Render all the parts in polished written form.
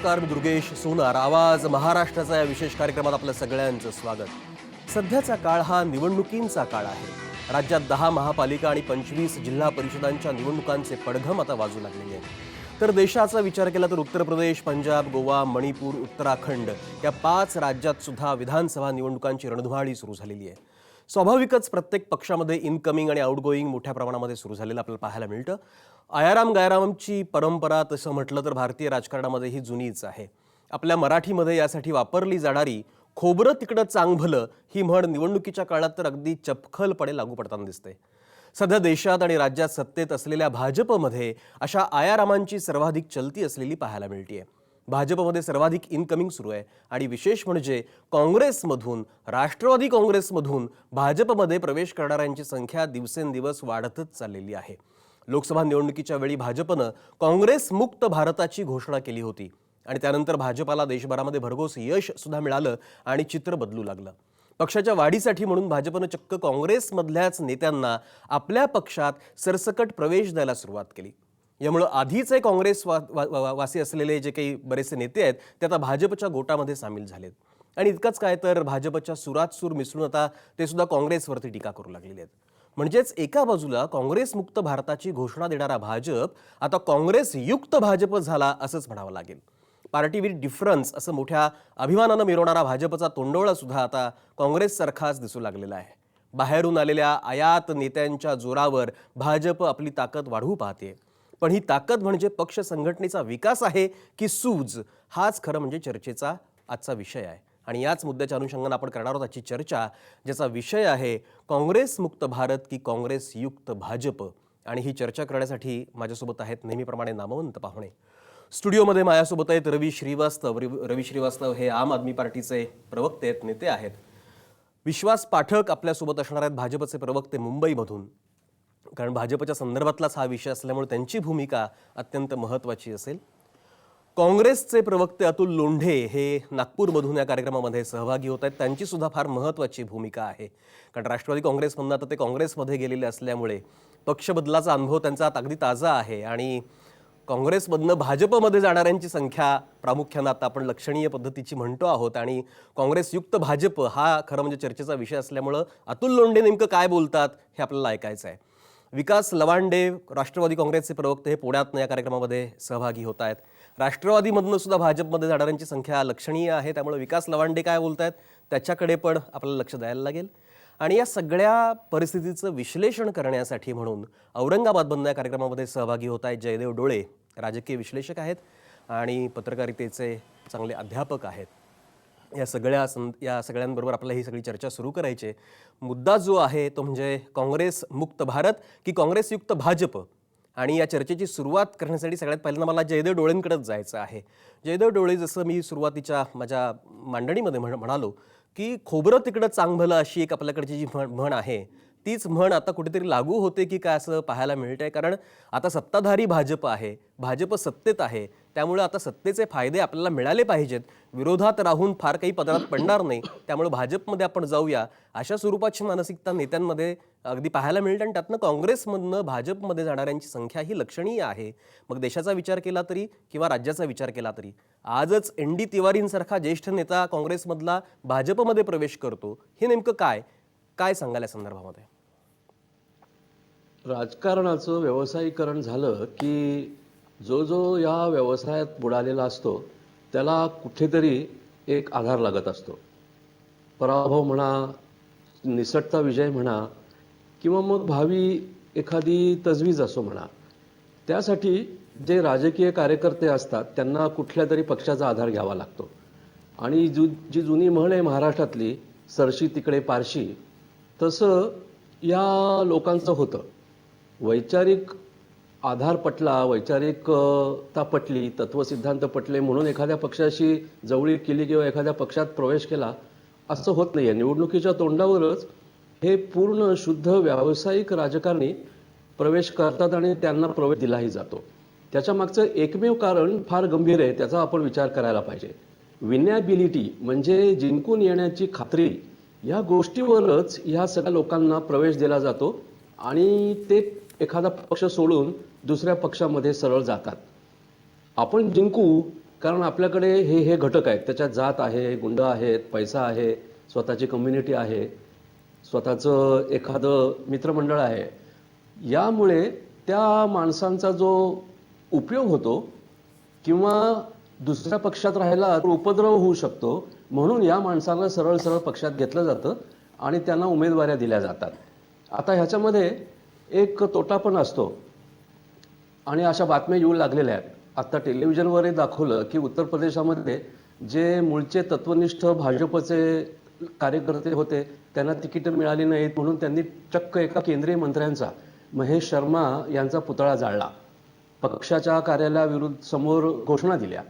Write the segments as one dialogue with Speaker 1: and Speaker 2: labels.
Speaker 1: नमस्कार, मी दुर्गेश सोनार. आवाज महाराष्ट्राचा या विशेष कार्यक्रमात आपलं सगळ्यांचं स्वागत. सध्याचा काळ हा निवडणुकींचा काळ आहे. राज्यात 10 महापालिका आणि 25 जिल्हा परिषदांच्या निवडणुकांचे पडघम आता वाजू लागलेले आहेत. तर देशाचा विचार केला तर उत्तर प्रदेश, पंजाब, गोवा, मणिपूर, उत्तराखंड या 5 राज्यात सुद्धा विधानसभा निवडणुकांची रणधुमाळी सुरू झालेली आहे. स्वाभाविकच प्रत्येक पक्षामध्ये इनकमिंग आणि आउटगोईंग मोठ्या प्रमाणामध्ये सुरू झालेलं आपल्याला पाहायला मिळतं. आयाराम गायरामची परंपरा तसं म्हटलं तर भारतीय राजकारणामध्ये ही जुनीच आहे. आपल्या मराठीमध्ये यासाठी वापरली जाणारी खोबरं तिकडं चांगभलं ही म्हण निवडणुकीच्या काळात तर अगदी चपखलपणे लागू पडताना दिसते. सध्या देशात आणि राज्यात सत्तेत असलेल्या भाजपमध्ये अशा आयारामांची सर्वाधिक चलती असलेली पाहायला मिळते. भाजपमध्ये सर्वाधिक इनकमिंग सुरू आहे आणि विशेष म्हणजे काँग्रेसमधून, राष्ट्रवादी काँग्रेसमधून भाजपमध्ये प्रवेश करणाऱ्यांची संख्या दिवसेंदिवस वाढतच चाललेली आहे. लोकसभा निवडणुकीच्या वेळी भाजपनं काँग्रेस मुक्त भारताची घोषणा केली होती आणि त्यानंतर भाजपाला देशभरामध्ये भरघोस यश सुद्धा मिळालं आणि चित्र बदलू लागलं. पक्षाच्या वाढीसाठी म्हणून भाजपनं चक्क काँग्रेसमधल्याच नेत्यांना आपल्या पक्षात सरसकट प्रवेश द्यायला सुरुवात केली. यामुळे आधीचे काँग्रेस वासी असलेले जे काही बरेचसे नेते आहेत ते आता भाजपच्या गोटामध्ये सामील झालेत. आणि इतकंच काय तर भाजपच्या सुरात सूर मिसळून आता ते सुद्धा काँग्रेसवरती टीका करू लागलेले आहेत. म्हणजेच एका बाजूला काँग्रेस मुक्त भारताची घोषणा देणारा भाजप आता काँग्रेस युक्त भाजप झाला असंच म्हणावं लागेल. पार्टी विथ डिफरन्स असं मोठ्या अभिमानानं मिरवणारा भाजपचा तोंडवळा सुद्धा आता काँग्रेससारखाच दिसू लागलेला आहे. बाहेरून आलेल्या आयात नेत्यांच्या जोरावर भाजप आपली ताकद वाढवू पाहते. पण ही ताकद म्हणजे पक्ष संघटनेचा विकास आहे की सूज, हाच खरं म्हणजे चर्चेचा आजचा विषय आहे. आणि याच मुद्द्याच्या अनुषंगाने आपण करणार आहोत आजची चर्चा, ज्याचा विषय आहे काँग्रेस मुक्त भारत की काँग्रेस युक्त भाजप. आणि ही चर्चा करण्यासाठी माझ्यासोबत आहेत नेहमीप्रमाणे नामवंत पाहुणे. स्टुडिओमध्ये माझ्यासोबत आहेत रवी श्रीवास्तव. रवी श्रीवास्तव हे आम आदमी पार्टीचे प्रवक्ते आहेत, नेते आहेत. विश्वास पाठक आपल्यासोबत असणार आहेत, भाजपचे प्रवक्ते मुंबईमधून. कारण भाजपच्या संदर्भातलाच हा विषय असल्यामुळे त्यांची भूमिका अत्यंत महत्त्वाची असेल. काँग्रेसचे प्रवक्ते अतुल लोंढे हे नागपूरमधून या कार्यक्रमामध्ये सहभागी होत आहेत. त्यांची सुद्धा फार महत्त्वाची भूमिका आहे. कारण राष्ट्रवादी काँग्रेसमधून आता ते काँग्रेसमध्ये गेलेले असल्यामुळे पक्षबदलाचा अनुभव त्यांचा अगदी ताजा आहे. आणि काँग्रेसमधनं भाजपमध्ये जाणाऱ्यांची संख्या प्रामुख्यानं आता आपण लक्षणीय पद्धतीची म्हणतो आहोत. आणि काँग्रेसयुक्त भाजप हा खरं म्हणजे चर्चेचा विषय असल्यामुळं अतुल लोंढे नेमकं काय बोलतात हे आपल्याला ऐकायचं आहे. विकास लवांडे राष्ट्रवादी काँग्रेसचे प्रवक्ते हे पुण्यातनं या कार्यक्रमामध्ये सहभागी होत आहेत. राष्ट्रवादीमधनं सुद्धा भाजपमध्ये जाणाऱ्यांची संख्या लक्षणीय आहे. त्यामुळे विकास लवांडे काय बोलत आहेत त्याच्याकडे पण आपल्याला लक्ष द्यायला लागेल. आणि या सगळ्या परिस्थितीचं विश्लेषण करण्यासाठी म्हणून औरंगाबादमधनं या कार्यक्रमामध्ये सहभागी होत आहेत जयदेव डोळे. राजकीय विश्लेषक आहेत आणि पत्रकारितेचे चांगले अध्यापक आहेत. या सगळ्यांबरोबर आपल्याला ही सगळी चर्चा सुरू करायची. मुद्दा जो आहे तो म्हणजे काँग्रेस मुक्त भारत की काँग्रेसयुक्त भाजप. आणि या चर्चेची सुरुवात करण्यासाठी सगळ्यात पहिल्यांदा मला जयदेव डोळेंकडेच जायचं आहे. जयदेव डोळे, जसं मी सुरुवातीच्या माझ्या मांडणीमध्ये म्हणालो की खोबरं तिकडं चांगभलं अशी एक आपल्याकडची जी म्हण आहे तीच म्हण आता कुठेतरी लागू होते की काय असं पाहायला मिळतंय. कारण आता सत्ताधारी भाजप आहे, भाजप सत्तेत आहे, त्यामुळे आता सत्तेचे फायदे आपल्याला मिळाले पाहिजेत. विरोधात राहून फार काही पदरात पडणार नाही, त्यामुळे भाजपमध्ये आपण जाऊया अशा स्वरूपाची मानसिकता नेत्यांमध्ये अगदी पाहायला मिळते. आणि त्यातनं काँग्रेसमधनं भाजपमध्ये जाणाऱ्यांची संख्या ही लक्षणीय आहे. मग देशाचा विचार केला तरी किंवा राज्याचा विचार केला तरी आजच एन डी तिवारींसारखा ज्येष्ठ नेता काँग्रेसमधला भाजपमध्ये प्रवेश करतो. हे नेमकं काय सांगाल या संदर्भामध्ये?
Speaker 2: राजकारणाचं व्यावसायीकरण झालं की जो या व्यवसायात बुडालेला असतो त्याला कुठेतरी एक आधार लागत असतो. पराभव म्हणा, निसटता विजय म्हणा किंवा मग भावी एखादी तजवीज असो म्हणा, त्यासाठी जे राजकीय कार्यकर्ते असतात त्यांना कुठल्या तरी पक्षाचा आधार घ्यावा लागतो. आणि जी जुनी म्हण आहे महाराष्ट्रातली, सरशी तिकडे पारशी, तसं या लोकांचं होतं. वैचारिक आधार पटला, वैचारिकता पटली, तत्वसिद्धांत पटले म्हणून एखाद्या पक्षाशी जवळीक केली किंवा एखाद्या पक्षात प्रवेश केला असं होत नाही आहे. निवडणुकीच्या तोंडावरच हे पूर्ण शुद्ध व्यावसायिक राजकारणी प्रवेश करतात आणि त्यांना प्रवेश दिलाही जातो. त्याच्या मागचं एकमेव कारण फार गंभीर आहे, त्याचा आपण विचार करायला पाहिजे. विनॅबिलिटी म्हणजे जिंकून येण्याची खात्री, या गोष्टीवरच ह्या सगळ्या लोकांना प्रवेश दिला जातो आणि ते एखादा पक्ष सोडून दुसऱ्या पक्षामध्ये सरळ जातात. आपण जिंकू कारण आपल्याकडे हे घटक आहेत, त्याच्यात जात आहे, गुंड आहेत, पैसा आहे, स्वतःची कम्युनिटी आहे, स्वतःचं एखादं मित्रमंडळ आहे. यामुळे त्या माणसांचा जो उपयोग होतो किंवा दुसऱ्या पक्षात राहायला उपद्रव होऊ शकतो, म्हणून या माणसाला सरळ सरळ पक्षात घेतलं जातं आणि त्यांना उमेदवाऱ्या दिल्या जातात. आता ह्याच्यामध्ये एक तोटा पण असतो आणि अशा बातम्या येऊ लागलेल्या आहेत. आता टेलिव्हिजनवरही दाखवलं की उत्तर प्रदेशामध्ये जे मूळचे तत्वनिष्ठ भाजपचे कार्यकर्ते होते त्यांना तिकीट मिळाली नाहीत म्हणून त्यांनी चक्क एका केंद्रीय मंत्र्यांचा, महेश शर्मा यांचा पुतळा जाळला, पक्षाच्या कार्यालयाविरुद्ध समोर घोषणा दिल्या.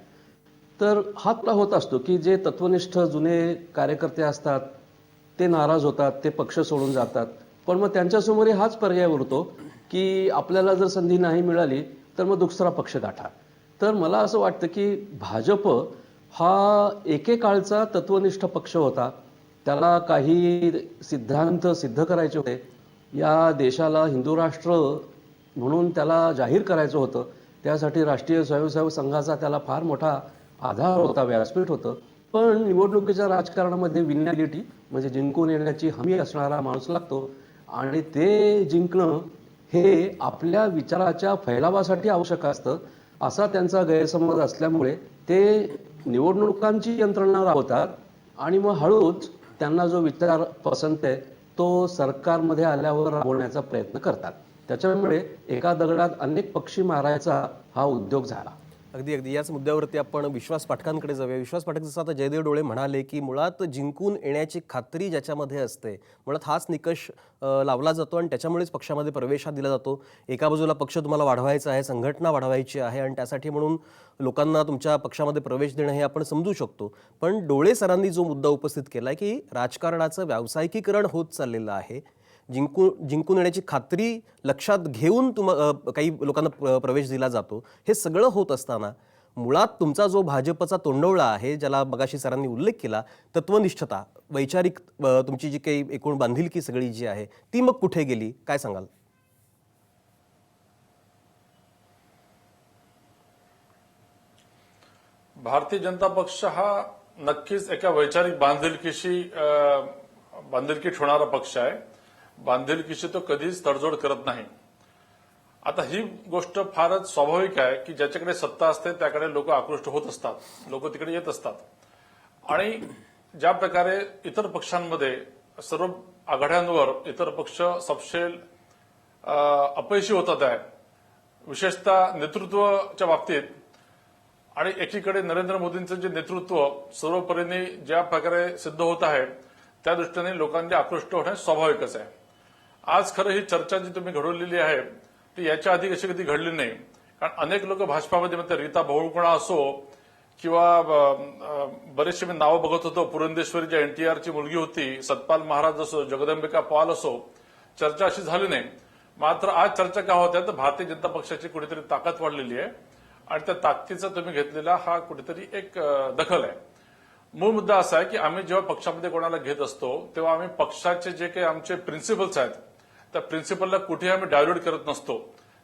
Speaker 2: तर हा तुला होत असतो की जे तत्वनिष्ठ जुने कार्यकर्ते असतात ते नाराज होतात, ते पक्ष सोडून जातात. पण मग त्यांच्यासमोरही हाच पर्याय उरतो की आपल्याला जर संधी नाही मिळाली तर मग दुसरा पक्ष गाठा. तर मला असं वाटतं की भाजप हा एकेकाळचा तत्वनिष्ठ पक्ष होता. त्याला काही सिद्धांत सिद्ध करायचे होते. या देशाला हिंदू राष्ट्र म्हणून त्याला जाहीर करायचं होतं. त्यासाठी राष्ट्रीय स्वयंसेवक संघाचा त्याला फार मोठा आधार होता, व्यासपीठ होतं. पण निवडणुकीच्या राजकारणामध्ये विनॅलिटी म्हणजे जिंकून येण्याची हमी असणारा माणूस लागतो आणि ते जिंकणं हे आपल्या विचाराच्या फैलावासाठी आवश्यक असतं, असा त्यांचा गैरसमज असल्यामुळे ते निवडणुकांची यंत्रणा राबवतात आणि मग हळूच त्यांना जो विचार पसंत आहे तो सरकारमध्ये आल्यावर राबवण्याचा प्रयत्न करतात. त्याच्यामुळे एका दगडात अनेक पक्षी मारायचा हा उद्योग झाला.
Speaker 1: अगदी अगदी याच मुद्द्यावरती आपण विश्वास पाठकांकडे जाऊया. विश्वास पाठक, जसं आता जयदेव डोळे म्हणाले की मुळात जिंकून येण्याची खात्री ज्याच्यामध्ये असते, मुळात हाच निकष लावला जातो आणि त्याच्यामुळेच पक्षामध्ये प्रवेश हा दिला जातो. एका बाजूला पक्ष तुम्हाला वाढवायचा आहे, संघटना वाढवायची आहे आणि त्यासाठी म्हणून लोकांना तुमच्या पक्षामध्ये प्रवेश देणं हे आपण समजू शकतो. पण डोळे सरांनी जो मुद्दा उपस्थित केला की राजकारणाचं व्यावसायिकीकरण होत चाललेलं आहे, जिंकून येण्याची खात्री लक्षात घेऊन काही लोकांना प्रवेश दिला जातो, हे सगळं होत असताना मुळात तुमचा जो भाजपचा तोंडवळा आहे, ज्याला मगाशी सरांनी उल्लेख केला, तत्वनिष्ठता, वैचारिक तुमची जी काही एकूण बांधिलकी सगळी जी आहे ती मग कुठे गेली, काय सांगाल?
Speaker 3: भारतीय जनता पक्ष हा नक्कीच एका वैचारिक बांधिलकी ठेवणारा पक्ष आहे. बांधिलकीशी तो कधीच तडजोड करत नाही. आता ही गोष्ट फारच स्वाभाविक आहे की ज्याच्याकडे सत्ता असते त्याकडे लोक आकृष्ट होत असतात, लोक तिकडे येत असतात. आणि ज्या प्रकारे इतर पक्षांमध्ये सर्व आघाड्यांवर इतर पक्ष सपशेल अपयशी होतात आहे, विशेषतः नेतृत्वाच्या बाबतीत. आणि एकीकडे नरेंद्र मोदींचं जे नेतृत्व सर्वपरीने ज्या प्रकारे सिद्ध होत आहे त्या दृष्टीने लोकांचे आकृष्ट होणे स्वाभाविकच आहे. आज खरं ही चर्चा जी तुम्ही घडवलेली आहे ती याच्या आधी कशी कधी घडली नाही. कारण अनेक लोक भाजपामध्ये म्हणतात, रीता बहुगुणा असो किंवा बरेचसे मी नावं बघत होतो, पुरंदेश्वरी जी एनटीआरची मुलगी होती, सतपाल महाराज असो, जगदंबिका पाल असो, चर्चा अशी झाली नाही. मात्र आज चर्चा का होत आहे तर भारतीय जनता पक्षाची कुठेतरी ताकद वाढलेली आहे आणि त्या ताकदीचा तुम्ही घेतलेला हा कुठेतरी एक दखल आहे. मूळ मुद्दा असा आहे की आम्ही जेव्हा पक्षामध्ये कोणाला घेत असतो तेव्हा आम्ही पक्षाचे जे काही आमचे प्रिन्सिपल्स आहेत त्या प्रिन्सिपलला कुठेही आम्ही डायल्यूट करत नसतो.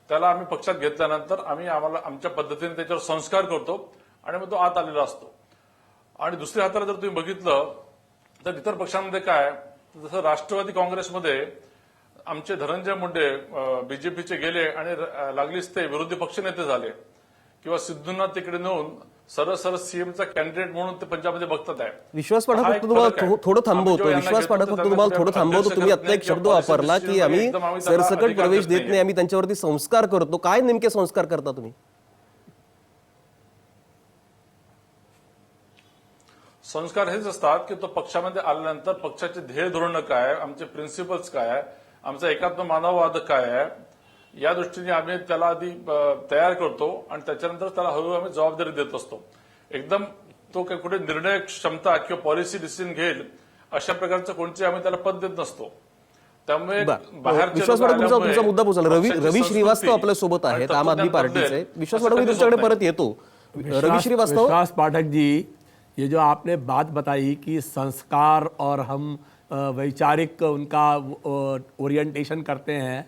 Speaker 3: त्याला आम्ही पक्षात घेतल्यानंतर आम्हाला आमच्या पद्धतीने त्याच्यावर संस्कार करतो आणि मग तो आत आलेला असतो. आणि दुसऱ्या हाताला जर तुम्ही बघितलं तर इतर पक्षांमध्ये काय, जसं राष्ट्रवादी काँग्रेसमध्ये आमचे धनंजय मुंडे बीजेपीचे गेले आणि लागलीच ते विरोधी पक्षनेते झाले, किंवा सिद्धूंना तिकडे नेऊन सरळ सरळ सीएमचा कॅन्डिडेट म्हणून ते पंजाबमध्ये बघतात आहे.
Speaker 1: विश्वास पाठक, फक्त तुम्हाला थोडं थांबवतो. विश्वास पाठक, फक्त तुम्हाला थोडं थांबवतो. तुम्ही आता एक शब्द वापरला की आम्ही सरसकट प्रवेश देत नाही, आम्ही त्यांच्यावरती संस्कार करतो. काय नेमके संस्कार करता तुम्ही?
Speaker 3: संस्कार हेच असतात की तो पक्षामध्ये आल्यानंतर पक्षाचे ध्येय धोरण काय, आमचे प्रिन्सिपल्स काय, आमचा एकात्म मानववाद काय आहे, या दृष्टीने आम्ही त्याला आधी तयार करतो आणि त्याच्यानंतर त्याला हळूहळू आम्ही जबाबदारी देत असतो. एकदम तो काही कुठे निर्णय क्षमता किंवा पॉलिसी डिसिजन घेईल अशा प्रकारचं कोणते आम्ही त्याला पद देत नसतो. त्यामुळे
Speaker 1: विश्वास पाठक, तुमचा मुद्दा पोहोचला. रवी श्रीवास्तव आपल्या सोबत आहेत, आम आदमी पार्टीचे. विश्वास पाठक, मी तुमच्याकडे परत येतो. रवी श्रीवास्तव.
Speaker 4: विश्वास पाठक जी, ये जो आपने बात बताई कि संस्कार और हम वैचारिक उनका ओरिएंटेशन करते हैं,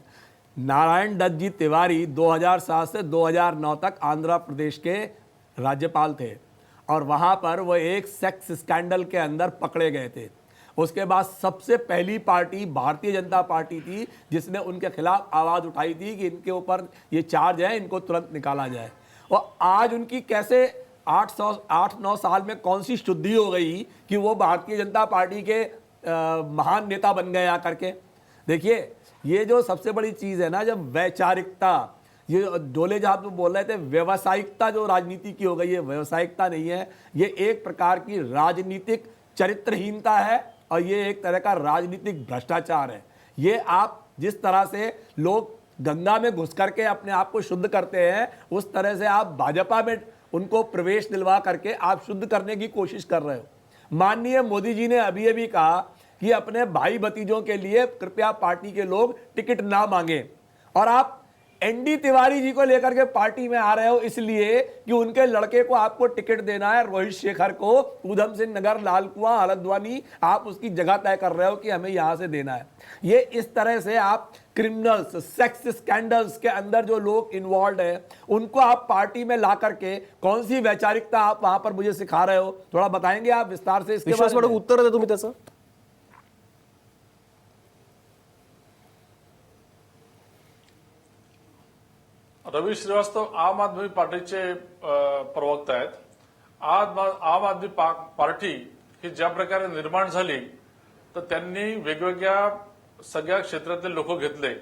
Speaker 4: नारायण दत्त जी तिवारी 2007 से 2009 तक आंध्र प्रदेश के राज्यपाल थे और वहाँ पर वो एक सेक्स स्कैंडल के अंदर पकड़े गए थे। उसके बाद सबसे पहली पार्टी भारतीय जनता पार्टी थी जिसने उनके खिलाफ आवाज़ उठाई थी कि इनके ऊपर ये चार्ज है, इनको तुरंत निकाला जाए। और आज उनकी कैसे 8-9 साल में कौन सी शुद्धि हो गई कि वो भारतीय जनता पार्टी के महान नेता बन गए आकर के। देखिए, ये जो सबसे बड़ी चीज़ है ना, जब वैचारिकता, ये डोले जहाँ तो बोल रहे थे व्यवसायिकता जो राजनीति की हो गई है, व्यवसायिकता नहीं है, ये एक प्रकार की राजनीतिक चरित्रहीनता है और ये एक तरह का राजनीतिक भ्रष्टाचार है। ये आप जिस तरह से लोग गंगा में घुस करके अपने आप को शुद्ध करते हैं, उस तरह से आप भाजपा में उनको प्रवेश दिलवा करके आप शुद्ध करने की कोशिश कर रहे हो। माननीय मोदी जी ने अभी अभी कहा कि अपने भाई भतीजों के लिए कृपया पार्टी के लोग टिकट ना मांगे, और आप एनडी तिवारी जी को लेकर के पार्टी में आ रहे हो इसलिए कि उनके लड़के को आपको टिकट देना है, रोहित शेखर को, ऊधम सिंह नगर, लाल कुआं, हल्द्वानी, आप उसकी जगह तय कर रहे हो कि हमें यहां से देना है। ये इस तरह से आप क्रिमिनल्स, सेक्स स्कैंडल्स के अंदर जो लोग इन्वॉल्व है उनको आप पार्टी में ला करके कौन सी वैचारिकता आप वहां पर मुझे सिखा रहे हो, थोड़ा बताएंगे आप विस्तार से इसके
Speaker 1: विश्वास
Speaker 4: बारे में?
Speaker 1: पाठक, उत्तर द्या तुम्ही त्याचं।
Speaker 3: रवी श्रीवास्तव आम आदमी पार्टीचे प्रवक्ता आहेत। आम आदमी पार्टी ही ज्या प्रकारे निर्माण झाली, तर त्यांनी वेगवेगळ्या सगळ्या क्षेत्रातील लोक घेतले,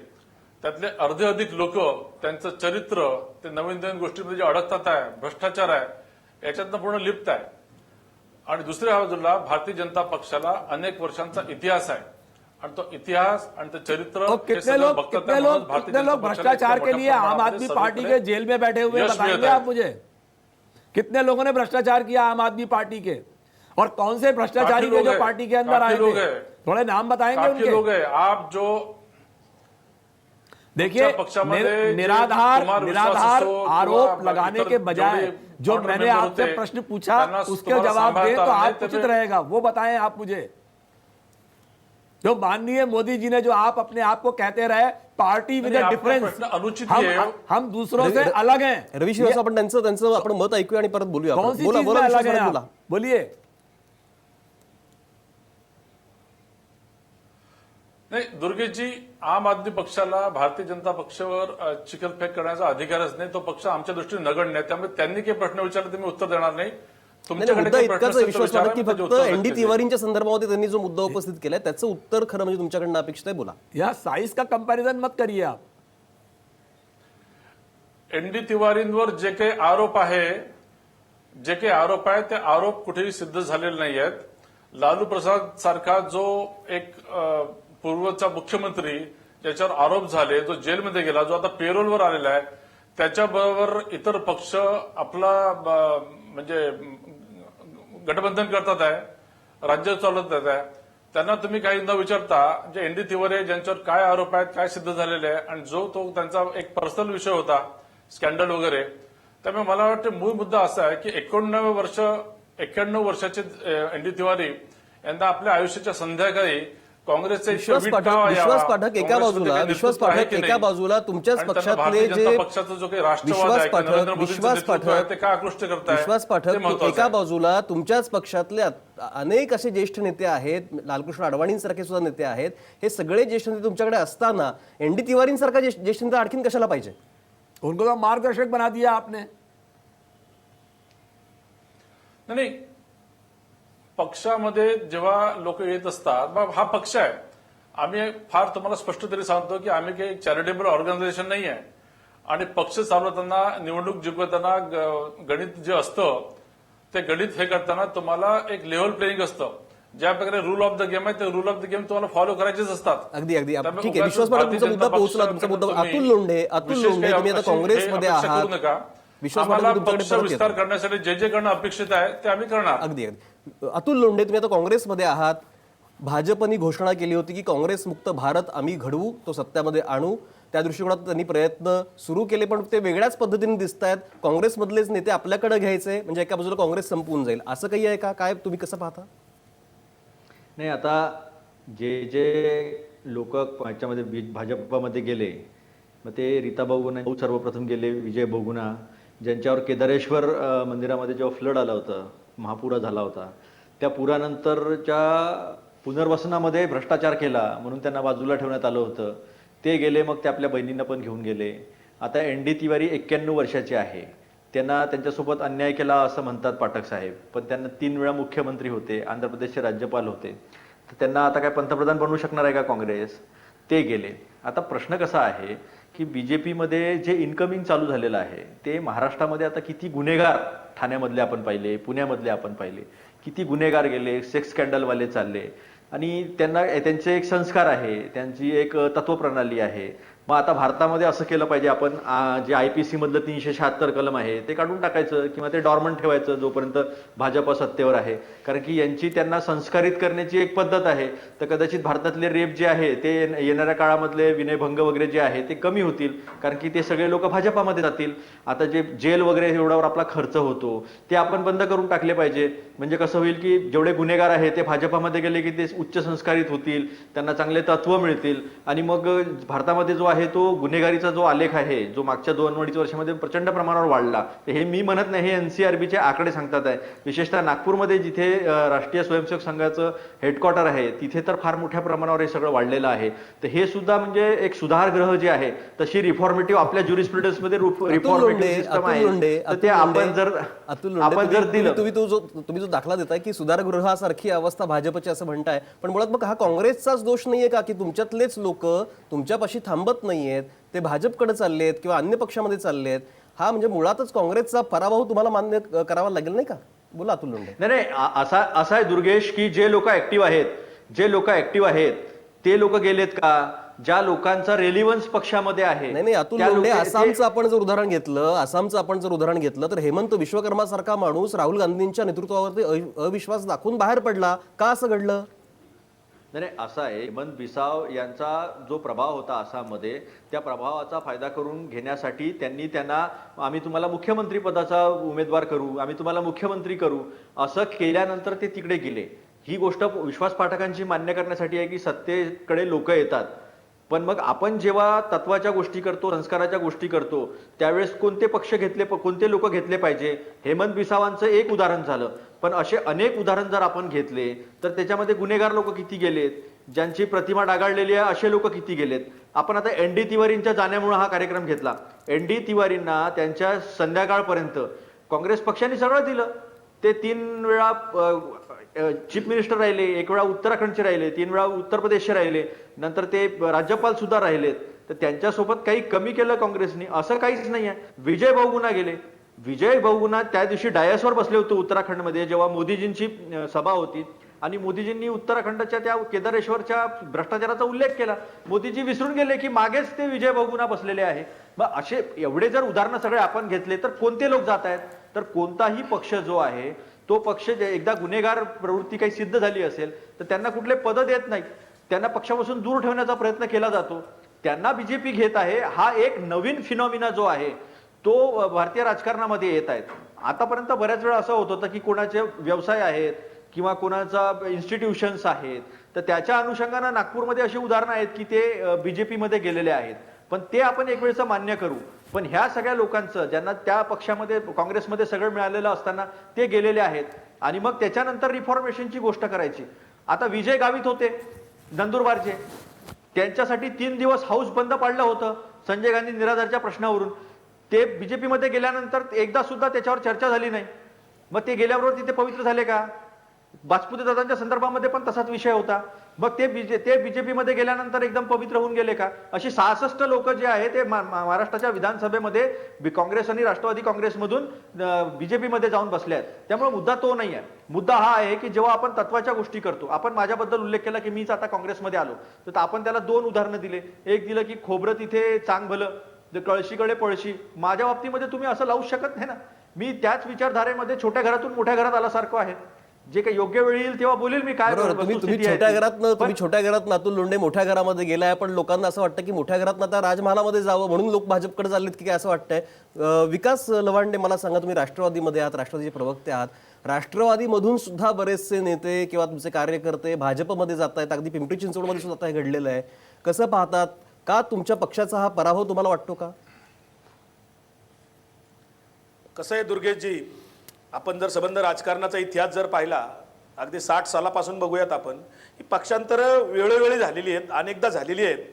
Speaker 3: त्यातले अर्धे अधिक लोक त्यांचं चरित्र, ते नवीन नवीन गोष्टींमध्ये जे अडकतात आहे, भ्रष्टाचार आहे, याच्यातनं पूर्ण लिप्त आहे। आणि दुसऱ्या बाजूला भारतीय जनता पक्षाला अनेक वर्षांचा इतिहास आहे आणि तो इतिहास आणि ते चरित्र
Speaker 4: तो कितने लोग भ्रष्टाचार के लिए आम आदमी पार्टी के जेल में बैठे हुए, बताएंगे आप मुझे? कितने लोगों ने भ्रष्टाचार किया आम आदमी पार्टी के, और कौन से भ्रष्टाचारी थे जो पार्टी के अंदर आए थे? थोड़े नाम बताएंगे उनके?
Speaker 3: लोग हैं आप जो
Speaker 4: देखिए, निराधार आरोप लगाने के बजाय जो मैंने आपसे प्रश्न पूछा उसके जवाब दें तो आप उचित रहेगा, वो बताएं आप मुझे। जो माननीय मोदी जी ने जो आप अपने आप को कहते रहे पार्टी विद डिफरेंस, हम दूसरों से अलग हैं।
Speaker 1: रवी श्रीवास्तव, आपण त्यांचं आपण मत ऐकूया आणि परत बोलूया।
Speaker 4: कौन सी चीज में अलग है आप? बोलिए।
Speaker 3: नाही, दुर्गेशजी, आम आदमी पक्षाला भारतीय जनता पक्षावर चिखलफेक करण्याचा अधिकारच नाही, तो पक्ष आमच्या दृष्टीने नगण्य आहे, त्यामुळे त्यांनी काही प्रश्न विचारले ते मी उत्तर देणार नाही।
Speaker 1: मुद्दा इतकाच विश्वास पाठक की फक्त एनडी तिवारींच्या संदर्भामध्ये त्यांनी जो मुद्दा उपस्थित केलाय त्याचं उत्तर खरं म्हणजे तुमच्याकडनं अपेक्षित आहे, बोला।
Speaker 4: या साइज का कंपैरिजन मत करिए आप।
Speaker 3: एनडी तिवारींवर जे काही आरोप आहे ते आरोप कुठेही सिद्ध झालेले नाही आहेत। लालू प्रसाद सारखा जो एक पूर्वचा मुख्यमंत्री ज्याच्यावर आरोप झाले, जो जेलमध्ये गेला, जो आता पेरोलवर आलेला आहे, त्याच्याबरोबर इतर पक्ष आपला म्हणजे गठबंधन करतात आहे, राज्य चालवतात आहे, त्यांना तुम्ही काही न विचारता जे एनडी तिवारी ज्यांच्यावर काय आरोप आहेत, काय सिद्ध झालेले आहे, आणि जो तो त्यांचा एक पर्सनल विषय होता, स्कॅन्डल वगैरे, त्यामुळे मला वाटतं मूळ मुद्दा असा आहे की 91 वर्षाचे एनडी तिवारी यांना आपल्या आयुष्याच्या संध्याकाळी काँग्रेसचे
Speaker 1: विश्वास पाठक एका बाजूला तुमच्याच पक्षातले जे
Speaker 3: पक्षाचा जो काही राष्ट्रवाद आहे, नरेंद्र मोदींचं नेतृत्व आहे, ते काय आकृष्ट करताय?
Speaker 1: विश्वास पाठक एका बाजूला तुमच्याच पक्षातले अनेक असे ज्येष्ठ नेते आहेत, लालकृष्ण अडवाणींसारखे सुद्धा नेते आहेत, हे सगळे ज्येष्ठ नेते तुमच्याकडे असताना एनडी तिवारींसारखा ज्येष्ठ नेता आणखीन कशाला पाहिजे?
Speaker 4: उनको तो मार्गदर्शक बना दिया आपने।
Speaker 3: नाही, पक्षामध्ये जेव्हा लोक येत असतात, हा पक्ष आहे, आम्ही फार तुम्हाला स्पष्ट तरी सांगतो की आम्ही काही चॅरिटेबल ऑर्गनायझेशन नाही आहे, आणि पक्ष चालवताना, निवडणूक जिंकवताना गणित जे असतं ते गणित हे करताना तुम्हाला एक लेव्हल प्लेइंग असतं। ज्या प्रकारे रूल ऑफ द गेम आहे, ते रूल ऑफ द गेम तुम्हाला फॉलो करायचेच असतात।
Speaker 1: अगदी ठीक आहे, विश्वास पाठक, तुमचा मुद्दा पोहोचला, तुमचा मुद्दा। अतुल लोंढे, तुम्ही आता काँग्रेसमध्ये आहात, विश्वास पाठक
Speaker 3: पक्ष विस्तार करण्यासाठी जे करणं अपेक्षित आहे ते आम्ही करणार।
Speaker 1: अगदी अतुल लोंढे, तुम्ही आता काँग्रेसमध्ये आहात, भाजपनी घोषणा केली होती की काँग्रेस मुक्त भारत आम्ही घडवू, तो सत्यामध्ये आणू, त्या दृष्टिकोनात त्यांनी प्रयत्न सुरू केले, पण ते वेगळ्याच पद्धतीने दिसत आहेत। काँग्रेसमधलेच नेते आपल्याकडे घ्यायचे म्हणजे एका बाजूला काँग्रेस संपून जाईल, असं काही आहे का? काय तुम्ही कसं पाहता?
Speaker 5: नाही, आता जे लोक याच्यामध्ये भाजपमध्ये गेले, मग ते रीता बहुगुणा सर्वप्रथम गेले, विजय बहुगुणा, ज्यांच्यावर केदारेश्वर मंदिरामध्ये जेव्हा फ्लड आलं होतं, महापूर झाला होता, त्या पुरानंतरच्या पुनर्वसनामध्ये भ्रष्टाचार केला म्हणून त्यांना बाजूला ठेवण्यात आलं होतं. ते गेले, मग ते आपल्या बहिणींना पण घेऊन गेले. आता एन डी तिवारी 91 वर्षाचे आहे. त्यांना त्यांच्यासोबत अन्याय केला असं म्हणतात पाठक साहेब, पण त्यांना 3 वेळा मुख्यमंत्री होते, आंध्र प्रदेशचे राज्यपाल होते. तर त्यांना आता काय पंतप्रधान बनवू शकणार आहे का काँग्रेस? ते गेले. आता प्रश्न कसा आहे की बीजेपीमध्ये जे इन्कमिंग चालू झालेलं आहे ते महाराष्ट्रामध्ये आता किती गुन्हेगार, ठाण्यामधले आपण पाहिले, पुण्यामधले आपण पाहिले, किती गुन्हेगार गेले, सेक्स स्कॅन्डलवाले चालले आणि त्यांना त्यांचे एक संस्कार आहे, त्यांची एक तत्वप्रणाली आहे. मग आता भारतामध्ये असं केलं पाहिजे आपण, जे IPC मधलं 376 कलम आहे ते काढून टाकायचं किंवा ते डॉर्मंट ठेवायचं जोपर्यंत भाजप सत्तेवर आहे. कारण की यांची त्यांना संस्कारित करण्याची एक पद्धत आहे. तर कदाचित भारतातले रेप जे आहे ते येणाऱ्या काळामधले विनयभंग वगैरे जे आहे ते कमी होतील, कारण की ते सगळे लोक भाजपामध्ये जातील. आता जे जेल वगैरे एवढ्यावर आपला खर्च होतो ते आपण बंद करून टाकले पाहिजे. म्हणजे कसं होईल की जेवढे गुन्हेगार आहे ते भाजपामध्ये गेले की ते उच्च संस्कारित होतील, त्यांना चांगले तत्व मिळतील आणि मग भारतामध्ये जो आहे तो गुन्हेगारीचा जो आलेख आहे, जो मागच्या 2-2.5 वर्षामध्ये प्रचंड प्रमाणावर वाढला. हे मी म्हणत नाही, हे NCRBचे आकडे सांगतात आहे. विशेषतः नागपूरमध्ये जिथे राष्ट्रीय स्वयंसेवक संघाचं हेडक्वार्टर आहे तिथे तर फार मोठ्या प्रमाणावर हे सगळं वाढलेलं आहे. तर हे सुद्धा म्हणजे एक सुधारगृह जे आहे तशी रिफॉर्मेटिव्ह आपल्या ज्युरिस्प्रुडन्समध्ये रिफॉर्मेटिव्ह सिस्टम आहे. तर ते आपण जर दिलं,
Speaker 1: तुम्ही जो दाखला देताय की सुधारगृहासारखी अवस्था भाजपची असं म्हणताय, पण मुळात मग हा काँग्रेसचाच दोष नाहीये का की तुमच्यातलेच लोक तुमच्यापाशी थांबत नाहीयेत, ते भाजपकडे चाललेत किंवा अन्य पक्षामध्ये चाललेत? हा म्हणजे मुळातच काँग्रेसचा पराभव तुम्हाला मान्य करावा लागेल नाही का? बोला अतुल लोंढे.
Speaker 5: नाही, असा आहे दुर्गेश की जे लोक ऍक्टिव्ह आहेत ते लोक गेलेत का? ज्या लोकांचा रेलिव्हन्स पक्षामध्ये आहे.
Speaker 1: नाही अतुल लोंढे, आसामचं आपण जर उदाहरण घेतलं तर हेमंत विश्वकर्मा सारखा माणूस राहुल गांधींच्या नेतृत्वावरती अविश्वास दाखवून बाहेर पडला. का असं घडलं?
Speaker 5: नाही, असं आहे, हेमंत बिसाव यांचा जो प्रभाव होता आसाममध्ये, त्या प्रभावाचा फायदा करून घेण्यासाठी त्यांना आम्ही तुम्हाला मुख्यमंत्री पदाचा उमेदवार करू, आम्ही तुम्हाला मुख्यमंत्री करू असं केल्यानंतर ते तिकडे गेले. ही गोष्ट विश्वास पाठकांची मान्य करण्यासाठी आहे की सत्तेकडे लोक येतात, पण मग आपण जेव्हा तत्वाच्या गोष्टी करतो, संस्काराच्या गोष्टी करतो, त्यावेळेस कोणते पक्ष घेतले, कोणते लोक घेतले पाहिजे. हेमंत बिसावांचं एक उदाहरण झालं, पण असे अनेक उदाहरण जर आपण घेतले तर त्याच्यामध्ये गुन्हेगार लोक किती गेलेत, ज्यांची प्रतिमा डागाळलेली आहे असे लोक किती गेलेत. आपण आता ND तिवारींच्या जाण्यामुळे हा कार्यक्रम घेतला. ND तिवारींना त्यांच्या संध्याकाळपर्यंत काँग्रेस पक्षाने सगळं दिलं. ते 3 वेळा चीफ मिनिस्टर राहिले, 1 वेळा उत्तराखंडचे राहिले, 3 वेळा उत्तर प्रदेशचे राहिले, नंतर ते राज्यपाल सुद्धा राहिलेत. तर त्यांच्यासोबत काही कमी केलं काँग्रेसने असं काहीच नाही आहे. विजय बहुगुणा गेले. विजय बहुगुणा त्या दिवशी डायसवर बसले होते उत्तराखंडमध्ये, जेव्हा मोदीजींची सभा होती आणि मोदीजींनी उत्तराखंडच्या त्या केदारेश्वरच्या भ्रष्टाचाराचा उल्लेख केला. मोदीजी विसरून गेले की मागेच ते विजय बहुगुणा बसलेले आहे. मग असे एवढे जर उदाहरणं सगळे आपण घेतले तर कोणते लोक जात आहेत? तर कोणताही पक्ष जो आहे तो पक्ष एकदा गुन्हेगार प्रवृत्ती काही सिद्ध झाली असेल तर त्यांना कुठले पद देत नाहीत, त्यांना पक्षापासून दूर ठेवण्याचा प्रयत्न केला जातो. त्यांना बीजेपी घेत आहे. हा एक नवीन फिनॉमिना जो आहे तो भारतीय राजकारणामध्ये येत आहेत. आतापर्यंत बऱ्याच वेळा असं होत होतं की कोणाचे व्यवसाय आहेत किंवा कोणाचा इन्स्टिट्यूशन्स आहेत, तर त्याच्या अनुषंगानं नागपूरमध्ये अशी उदाहरणं आहेत की ते बीजेपीमध्ये गेलेले आहेत. पण ते आपण एक वेळचं मान्य करू, पण ह्या सगळ्या लोकांचं ज्यांना त्या पक्षामध्ये काँग्रेसमध्ये सगळं मिळालेलं असताना ते गेलेले आहेत आणि मग त्याच्यानंतर रिफॉर्मेशनची गोष्ट करायची. आता विजय गावित होते नंदुरबारचे, त्यांच्यासाठी 3 दिवस हाऊस बंद पाडलं होतं संजय गांधी निराधारच्या प्रश्नावरून. ते बीजेपीमध्ये गेल्यानंतर एकदा सुद्धा त्याच्यावर चर्चा झाली नाही. मग ते गेल्याबरोबर तिथे पवित्र झाले का? बाजपुते दादांच्या संदर्भामध्ये पण तसाच विषय होता. मग ते बीजेपीमध्ये गेल्यानंतर एकदम पवित्र होऊन गेले का? अशी 66 लोक जे आहे ते महाराष्ट्राच्या विधानसभेमध्ये काँग्रेस आणि राष्ट्रवादी काँग्रेसमधून बीजेपीमध्ये जाऊन बसले आहेत. त्यामुळे मुद्दा तो नाही आहे. मुद्दा हा आहे की जेव्हा आपण तत्वाच्या गोष्टी करतो, आपण माझ्याबद्दल उल्लेख केला की मीच आता काँग्रेसमध्ये आलो, तर आपण त्याला 2 उदाहरणं दिले. एक दिलं की खोबरं तिथे चांग भलं, कळशीकडे पळशी. माझ्या बाबतीमध्ये तुम्ही असं लावू शकत नाही ना. मी त्याच विचारधारेमध्ये छोट्या घरातून मोठ्या घरात आल्यासारखं आहे. जे काही योग्य वेळ येईल तेव्हा बोलेल मी काय.
Speaker 1: तुम्ही छोट्या घरात अतुल लोंढे मोठ्या घरामध्ये गेलाय, पण लोकांना असं वाटतं की मोठ्या घरात आता राजमहालामध्ये जावं म्हणून लोक भाजपकडे चाललेत की काय असं वाटतंय? विकास लवांडे, मला सांगा, तुम्ही राष्ट्रवादीमध्ये आहात, राष्ट्रवादीचे प्रवक्ते आहात. राष्ट्रवादीमधून सुद्धा बरेचसे नेते किंवा तुमचे कार्यकर्ते भाजपमध्ये जात आहेत. अगदी पिंपरी चिंचवडमध्ये सुद्धा हे घडलेलं आहे. कसं पाहतात? का तुमच्या पक्षाचा हा पराभव तुम्हाला वाटतो का?
Speaker 6: कसं आहे दुर्गेशजी, आपण जर संबंध राजकारणाचा इतिहास जर पाहिला, अगदी 60 सालापासून बघूयात आपण, ही पक्षांतरं वेळोवेळी झालेली आहेत, अनेकदा झालेली आहेत.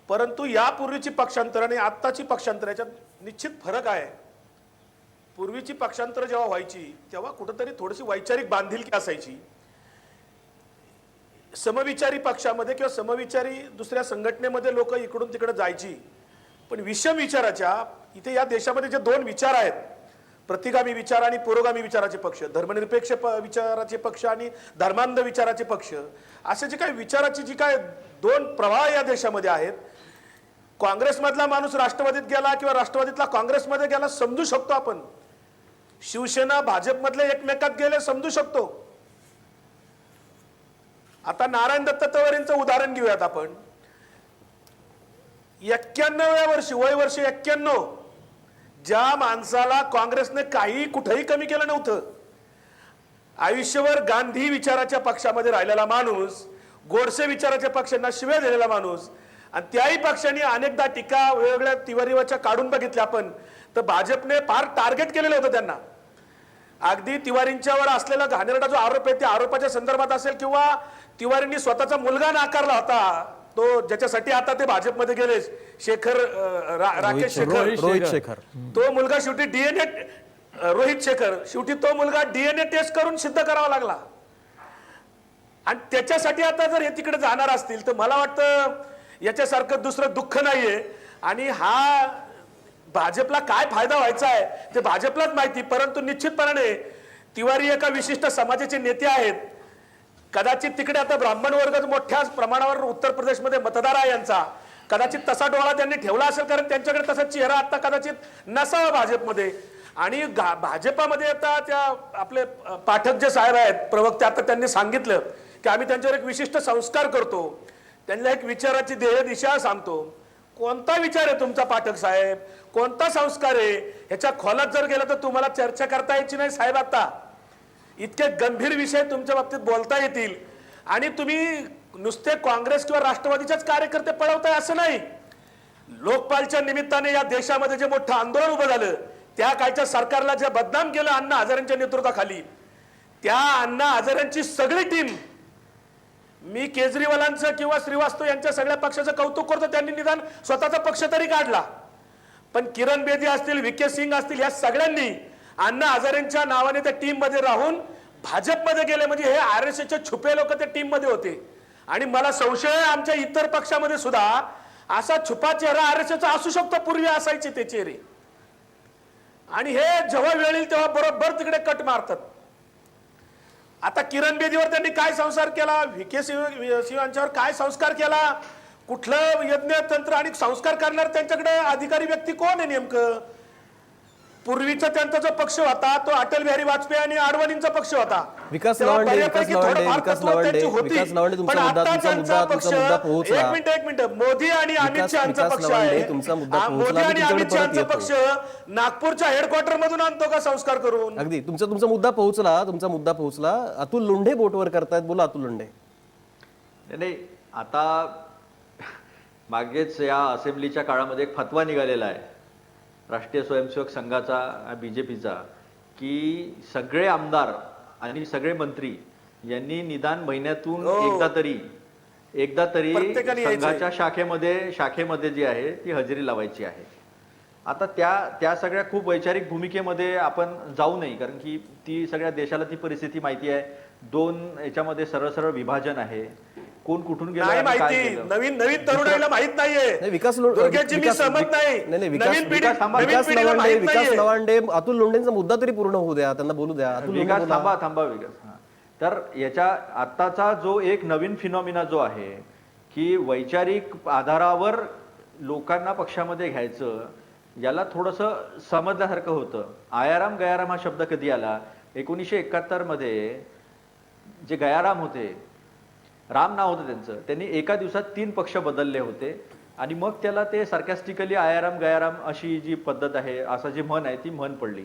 Speaker 6: परंतु यापूर्वीची पक्षांतर आणि आत्ताची पक्षांतर याच्यात निश्चित फरक आहे. पूर्वीची पक्षांतर जेव्हा व्हायची तेव्हा कुठंतरी थोडीशी वैचारिक बांधिलकी असायची. समविचारी पक्षामध्ये किंवा समविचारी दुसऱ्या संघटनेमध्ये लोक इकडून तिकडे जायची. पण विषम विचाराच्या इथे या देशामध्ये जे दोन विचार आहेत, प्रतिगामी विचार आणि पुरोगामी विचाराचे पक्ष, धर्मनिरपेक्ष विचाराचे पक्ष आणि धर्मांध विचाराचे पक्ष, असे जे काही विचाराची जी काय दोन प्रवाह या देशामध्ये आहेत, काँग्रेसमधला माणूस राष्ट्रवादीत गेला किंवा राष्ट्रवादीतला काँग्रेसमध्ये गेला समजू शकतो आपण. शिवसेना भाजपमधले एकमेकात गेले समजू शकतो. आता नारायण दत्त तवरेंचं उदाहरण घेऊयात आपण. 91व्या वर्षी, वय वर्ष 91, ज्या माणसाला काँग्रेसने काही कुठेही कमी केलं नव्हतं, आयुष्यभर गांधी विचाराच्या पक्षामध्ये राहिलेला माणूस, गोडसे विचाराच्या पक्षांना शिव्या दिलेला माणूस, आणि त्याही पक्षांनी अनेकदा टीका वेगवेगळ्या तिवारीवरच्या काढून बघितल्या आपण, तर भाजपने फार टार्गेट केलेलं होतं त्यांना. अगदी तिवारींच्यावर असलेला घाणेरडा जो आरोप आहे त्या आरोपाच्या संदर्भात असेल किंवा तिवारींनी स्वतःचा मुलगा नाकारला होता, तो ज्याच्यासाठी आता ते भाजपमध्ये गेले, राकेश शेखर,
Speaker 1: रोहित शेखर,
Speaker 6: तो मुलगा शेवटी डीएनए, रोहित शेखर, शेवटी तो मुलगा डीएनए टेस्ट करून सिद्ध करावा लागला. आणि त्याच्यासाठी आता जर हे तिकडे जाणार असतील तर मला वाटतं याच्यासारखं दुसरं दुःख नाहीये. आणि हा भाजपला काय फायदा व्हायचा आहे ते भाजपलाच माहिती. परंतु निश्चितपणाने तिवारी एका विशिष्ट समाजाचे नेते आहेत. कदाचित तिकडे आता ब्राह्मण वर्ग मोठ्या प्रमाणावर उत्तर प्रदेशमध्ये मतदार आहे यांचा, कदाचित तसा डोळा त्यांनी ठेवला असेल, कारण त्यांच्याकडे तसा चेहरा आता कदाचित नसावा भाजपमध्ये. आणि भाजपामध्ये आता त्या आपले पाठक जे साहेब आहेत प्रवक्ते, आता त्यांनी सांगितलं की आम्ही त्यांच्यावर एक विशिष्ट संस्कार करतो, त्यांना एक विचाराची ध्येय दिशा सांगतो. कोणता विचार आहे तुमचा पाठक साहेब, कोणता संस्कार आहे, ह्याच्या खोलात जर गेला तर तुम्हाला चर्चा करता यायची नाही साहेब. आता इतके गंभीर विषय तुमच्या बाबतीत बोलता येतील आणि तुम्ही नुसते काँग्रेस किंवा राष्ट्रवादीचेच कार्यकर्ते पळवताय असं नाही. लोकपालच्या निमित्ताने या देशामध्ये जे मोठं आंदोलन उभं झालं, त्या काळच्या सरकारला जे बदनाम केलं अण्णा हजारेंच्या नेतृत्वाखाली, त्या अण्णा हजारेंची सगळी टीम, मी केजरीवालांचं किंवा श्रीवास्तव यांच्या सगळ्या पक्षाचं कौतुक करतो, त्यांनी निदान स्वतःचा पक्ष तरी काढला. पण किरण बेदी असतील, व्ही.के. सिंग असतील, या सगळ्यांनी अण्णा हजारेंच्या नावाने त्या टीम मध्ये राहून भाजपमध्ये गेले. म्हणजे हे आरएसएसचे छुपे लोक त्या टीम मध्ये होते. आणि मला संशय आहे आमच्या इतर पक्षामध्ये सुद्धा असा छुपा चेहरा आरएसएसचा असू शकतो, पूर्वी असायचे ते चेहरे. आणि हे जेव्हा वेळ येईल तेव्हा बरोबर तिकडे कट मारतात. आता किरण बेदीवर त्यांनी काय संस्कार केला, व्ही.के. सिंह यांच्यावर काय संस्कार केला, कुठलं यज्ञ तंत्र आणि संस्कार करणार त्यांच्याकडे अधिकारी व्यक्ती कोण आहे नेमकं. पूर्वीचा त्यांचा जो पक्ष होता तो अटल बिहारी वाजपेयी आणि आडवाणींचा पक्ष होता.
Speaker 1: विकास
Speaker 6: तेव्हा
Speaker 1: लावंडे,
Speaker 6: बऱ्यापैकी थोडंफार तत्त्व त्यांची होती.
Speaker 1: तुमचा
Speaker 6: पण
Speaker 1: मुद्दा
Speaker 6: आता त्यांचा पक्ष,
Speaker 1: पोहोचला.
Speaker 6: एक मिनिट, मोदी आणि अमित शहाचा पक्ष आहे.
Speaker 1: तुमचा मुद्दा
Speaker 6: मोदी
Speaker 1: पोहोचला,
Speaker 6: आणि
Speaker 1: मी
Speaker 6: अमित शहाचा
Speaker 1: तुमच्याकडे
Speaker 6: पक्ष नागपूरच्या हेडक्वार्टर मधून आणतो का संस्कार करून.
Speaker 1: अगदी तुमचा मुद्दा पोहोचला. अतुल लोंढे बोटवर करतायत, बोला अतुल लोंढे.
Speaker 5: नाही, आता मागेच या असेंब्लीच्या काळामध्ये एक फतवा निघालेला आहे राष्ट्रीय स्वयंसेवक संघाचा, बीजेपीचा, की सगळे आमदार आणि सगळे मंत्री यांनी निदान महिन्यातून एकदा तरी
Speaker 6: प्रत्येकाने
Speaker 5: संघाच्या शाखेमध्ये जी आहे ती हजेरी लावायची आहे. आता त्या सगळ्या खूप वैचारिक भूमिकेमध्ये आपण जाऊ नये, कारण की ती सगळ्या देशाला ती परिस्थिती माहिती आहे. दोन याच्यामध्ये सरळ विभाजन आहे, कोण कुठून गेलं
Speaker 6: नाही
Speaker 5: आणि काय
Speaker 6: माहिती,
Speaker 5: केलं.
Speaker 6: नवीन तरुणाईला माहित नाहीये. दुर्गेशजी, मी सहमत नाही. नवीन पिढीला माहित
Speaker 1: विकास
Speaker 6: नाहीये.
Speaker 1: लवांडे, अतुल लोंढेंचा मुद्दा तरी पूर्ण होऊ द्या, त्यांना बोलू द्या. अतुल लोंढे
Speaker 5: विकास
Speaker 1: बोला.
Speaker 5: थांबा विकास. तर याच्या आत्ताचा जो एक नवीन फिनॉमिना जो आहे की वैचारिक आधारावर लोकांना पक्षामध्ये घ्यायचं, याला थोडंसं समजल्यासारखं होतं. आयाराम गयाराम हा शब्द कधी आला, 1971 मध्ये जे गयाराम होते, राम नाव होतं त्यांचं, त्यांनी एका दिवसात 3 पक्ष बदलले होते आणि मग त्याला ते सार्कॅस्टिकली आयाराम गयाराम अशी जी पद्धत आहे, असं जी म्हण आहे ती म्हण पडली.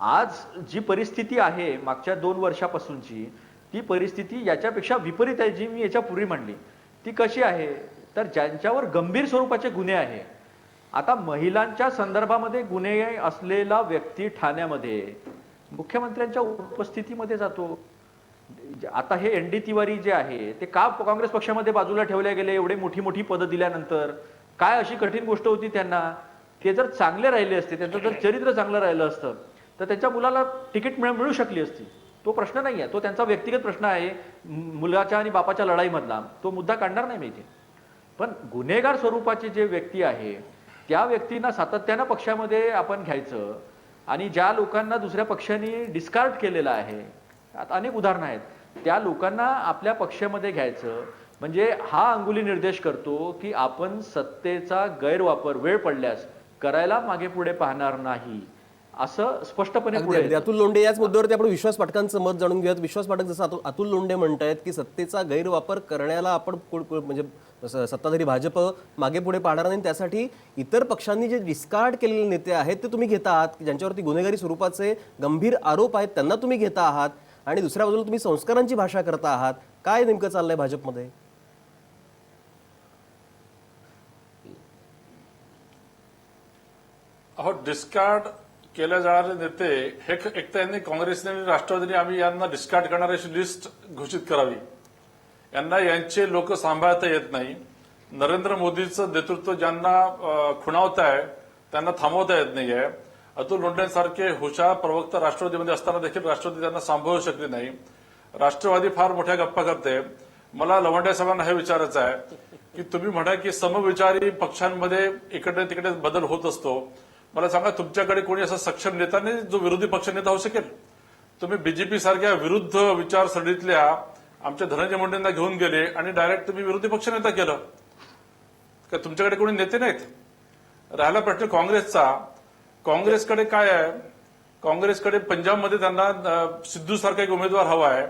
Speaker 5: आज जी परिस्थिती आहे मागच्या 2 वर्षापासूनची, ती परिस्थिती याच्यापेक्षा विपरीत आहे. जी मी याच्यापूर्वी म्हणली ती कशी आहे, तर ज्यांच्यावर गंभीर स्वरूपाचे गुन्हे आहे, आता महिलांच्या संदर्भामध्ये गुन्हे असलेला व्यक्ती ठाण्यामध्ये मुख्यमंत्र्यांच्या उपस्थितीमध्ये जातो. आता हे एनडी तिवारी जे आहे ते का काँग्रेस पक्षामध्ये बाजूला ठेवले गेले? एवढे मोठी मोठी पदं दिल्यानंतर काय अशी कठीण गोष्ट होती त्यांना? ते जर चांगले राहिले असते, त्यांचं जर चरित्र चांगलं राहिलं असतं तर त्यांच्या मुलाला तिकीट मिळू शकली असती. तो प्रश्न नाही आहे, तो त्यांचा व्यक्तिगत प्रश्न आहे मुलाच्या आणि बापाच्या लढाईमधला. तो मुद्दा काढणार नाही मी. पण गुन्हेगार स्वरूपाचे जे व्यक्ती आहे त्या व्यक्तींना सातत्यानं पक्षामध्ये आपण घ्यायचं आणि ज्या लोकांना दुसऱ्या पक्षांनी डिस्कार्ड केलेलं आहे, आता अनेक उदाहरणं आहेत, त्या लोकांना आपल्या पक्षामध्ये घ्यायचं म्हणजे हा अंगुली निर्देश करतो की आपण सत्तेचा गैरवापर वेळ पडल्यास करायला मागे पुढे पाहणार नाही, असं स्पष्टपणे पुढे
Speaker 1: अगदी अतुल लोंढे याच मुद्द्यावरती आपण विश्वास पाठकांचं मत जाणून घेऊयात. विश्वास पाठक, जसं अतुल लोंढे म्हणतायत की सत्तेचा गैरवापर करण्याला आपण म्हणजे सत्ताधारी भाजप मागे पुढे पाहणार नाही, त्यासाठी इतर पक्षांनी जे डिस्कार्ड केलेले नेते आहेत ते तुम्ही घेता आहात, ज्यांच्यावरती गुन्हेगारी स्वरूपाचे गंभीर आरोप आहेत त्यांना तुम्ही घेता आहात आणि दुसऱ्या बाजूला तुम्ही संस्कारांची भाषा करता आहात. काय नेमकं चाललंय भाजपमध्ये?
Speaker 3: अहो, डिस्कार्ड केले जाणारे नेते हे एक तर यांनी काँग्रेसने आणि राष्ट्रवादीने आम्ही यांना डिस्कार्ड करणाऱ्याची लिस्ट घोषित करावी. यांना यांचे लोक सांभाळता येत नाही. नरेंद्र मोदीचं नेतृत्व ज्यांना खुणावत आहे त्यांना थांबवता येत नाहीये. अतुल लोंढेंसारखे हुशार प्रवक्ता राष्ट्रवादीमध्ये असताना देखील राष्ट्रवादी त्यांना सांभाळू शकली नाही. राष्ट्रवादी फार मोठ्या गप्पा करते. मला लवंडे साहेबांना हे विचारायचं आहे की तुम्ही म्हणा की समविचारी पक्षांमध्ये इकडे तिकडे बदल होत असतो. मला सांगा, तुमच्याकडे कोणी असा सक्षम नेता नाही जो विरोधी पक्षनेता होऊ शकेल? तुम्ही बीजेपी सारख्या विरुद्ध विचारसरणीतल्या आमच्या धनंजय मुंडेंना घेऊन गेले आणि डायरेक्ट तुम्ही विरोधी पक्षनेता केलं का? तुमच्याकडे कोणी नेते नाहीत. राहिला प्रश्न काँग्रेसचा. काँग्रेसकडे काय आहे? काँग्रेसकडे पंजाबमध्ये त्यांना सिद्धू सारखा एक उमेदवार हवा आहे.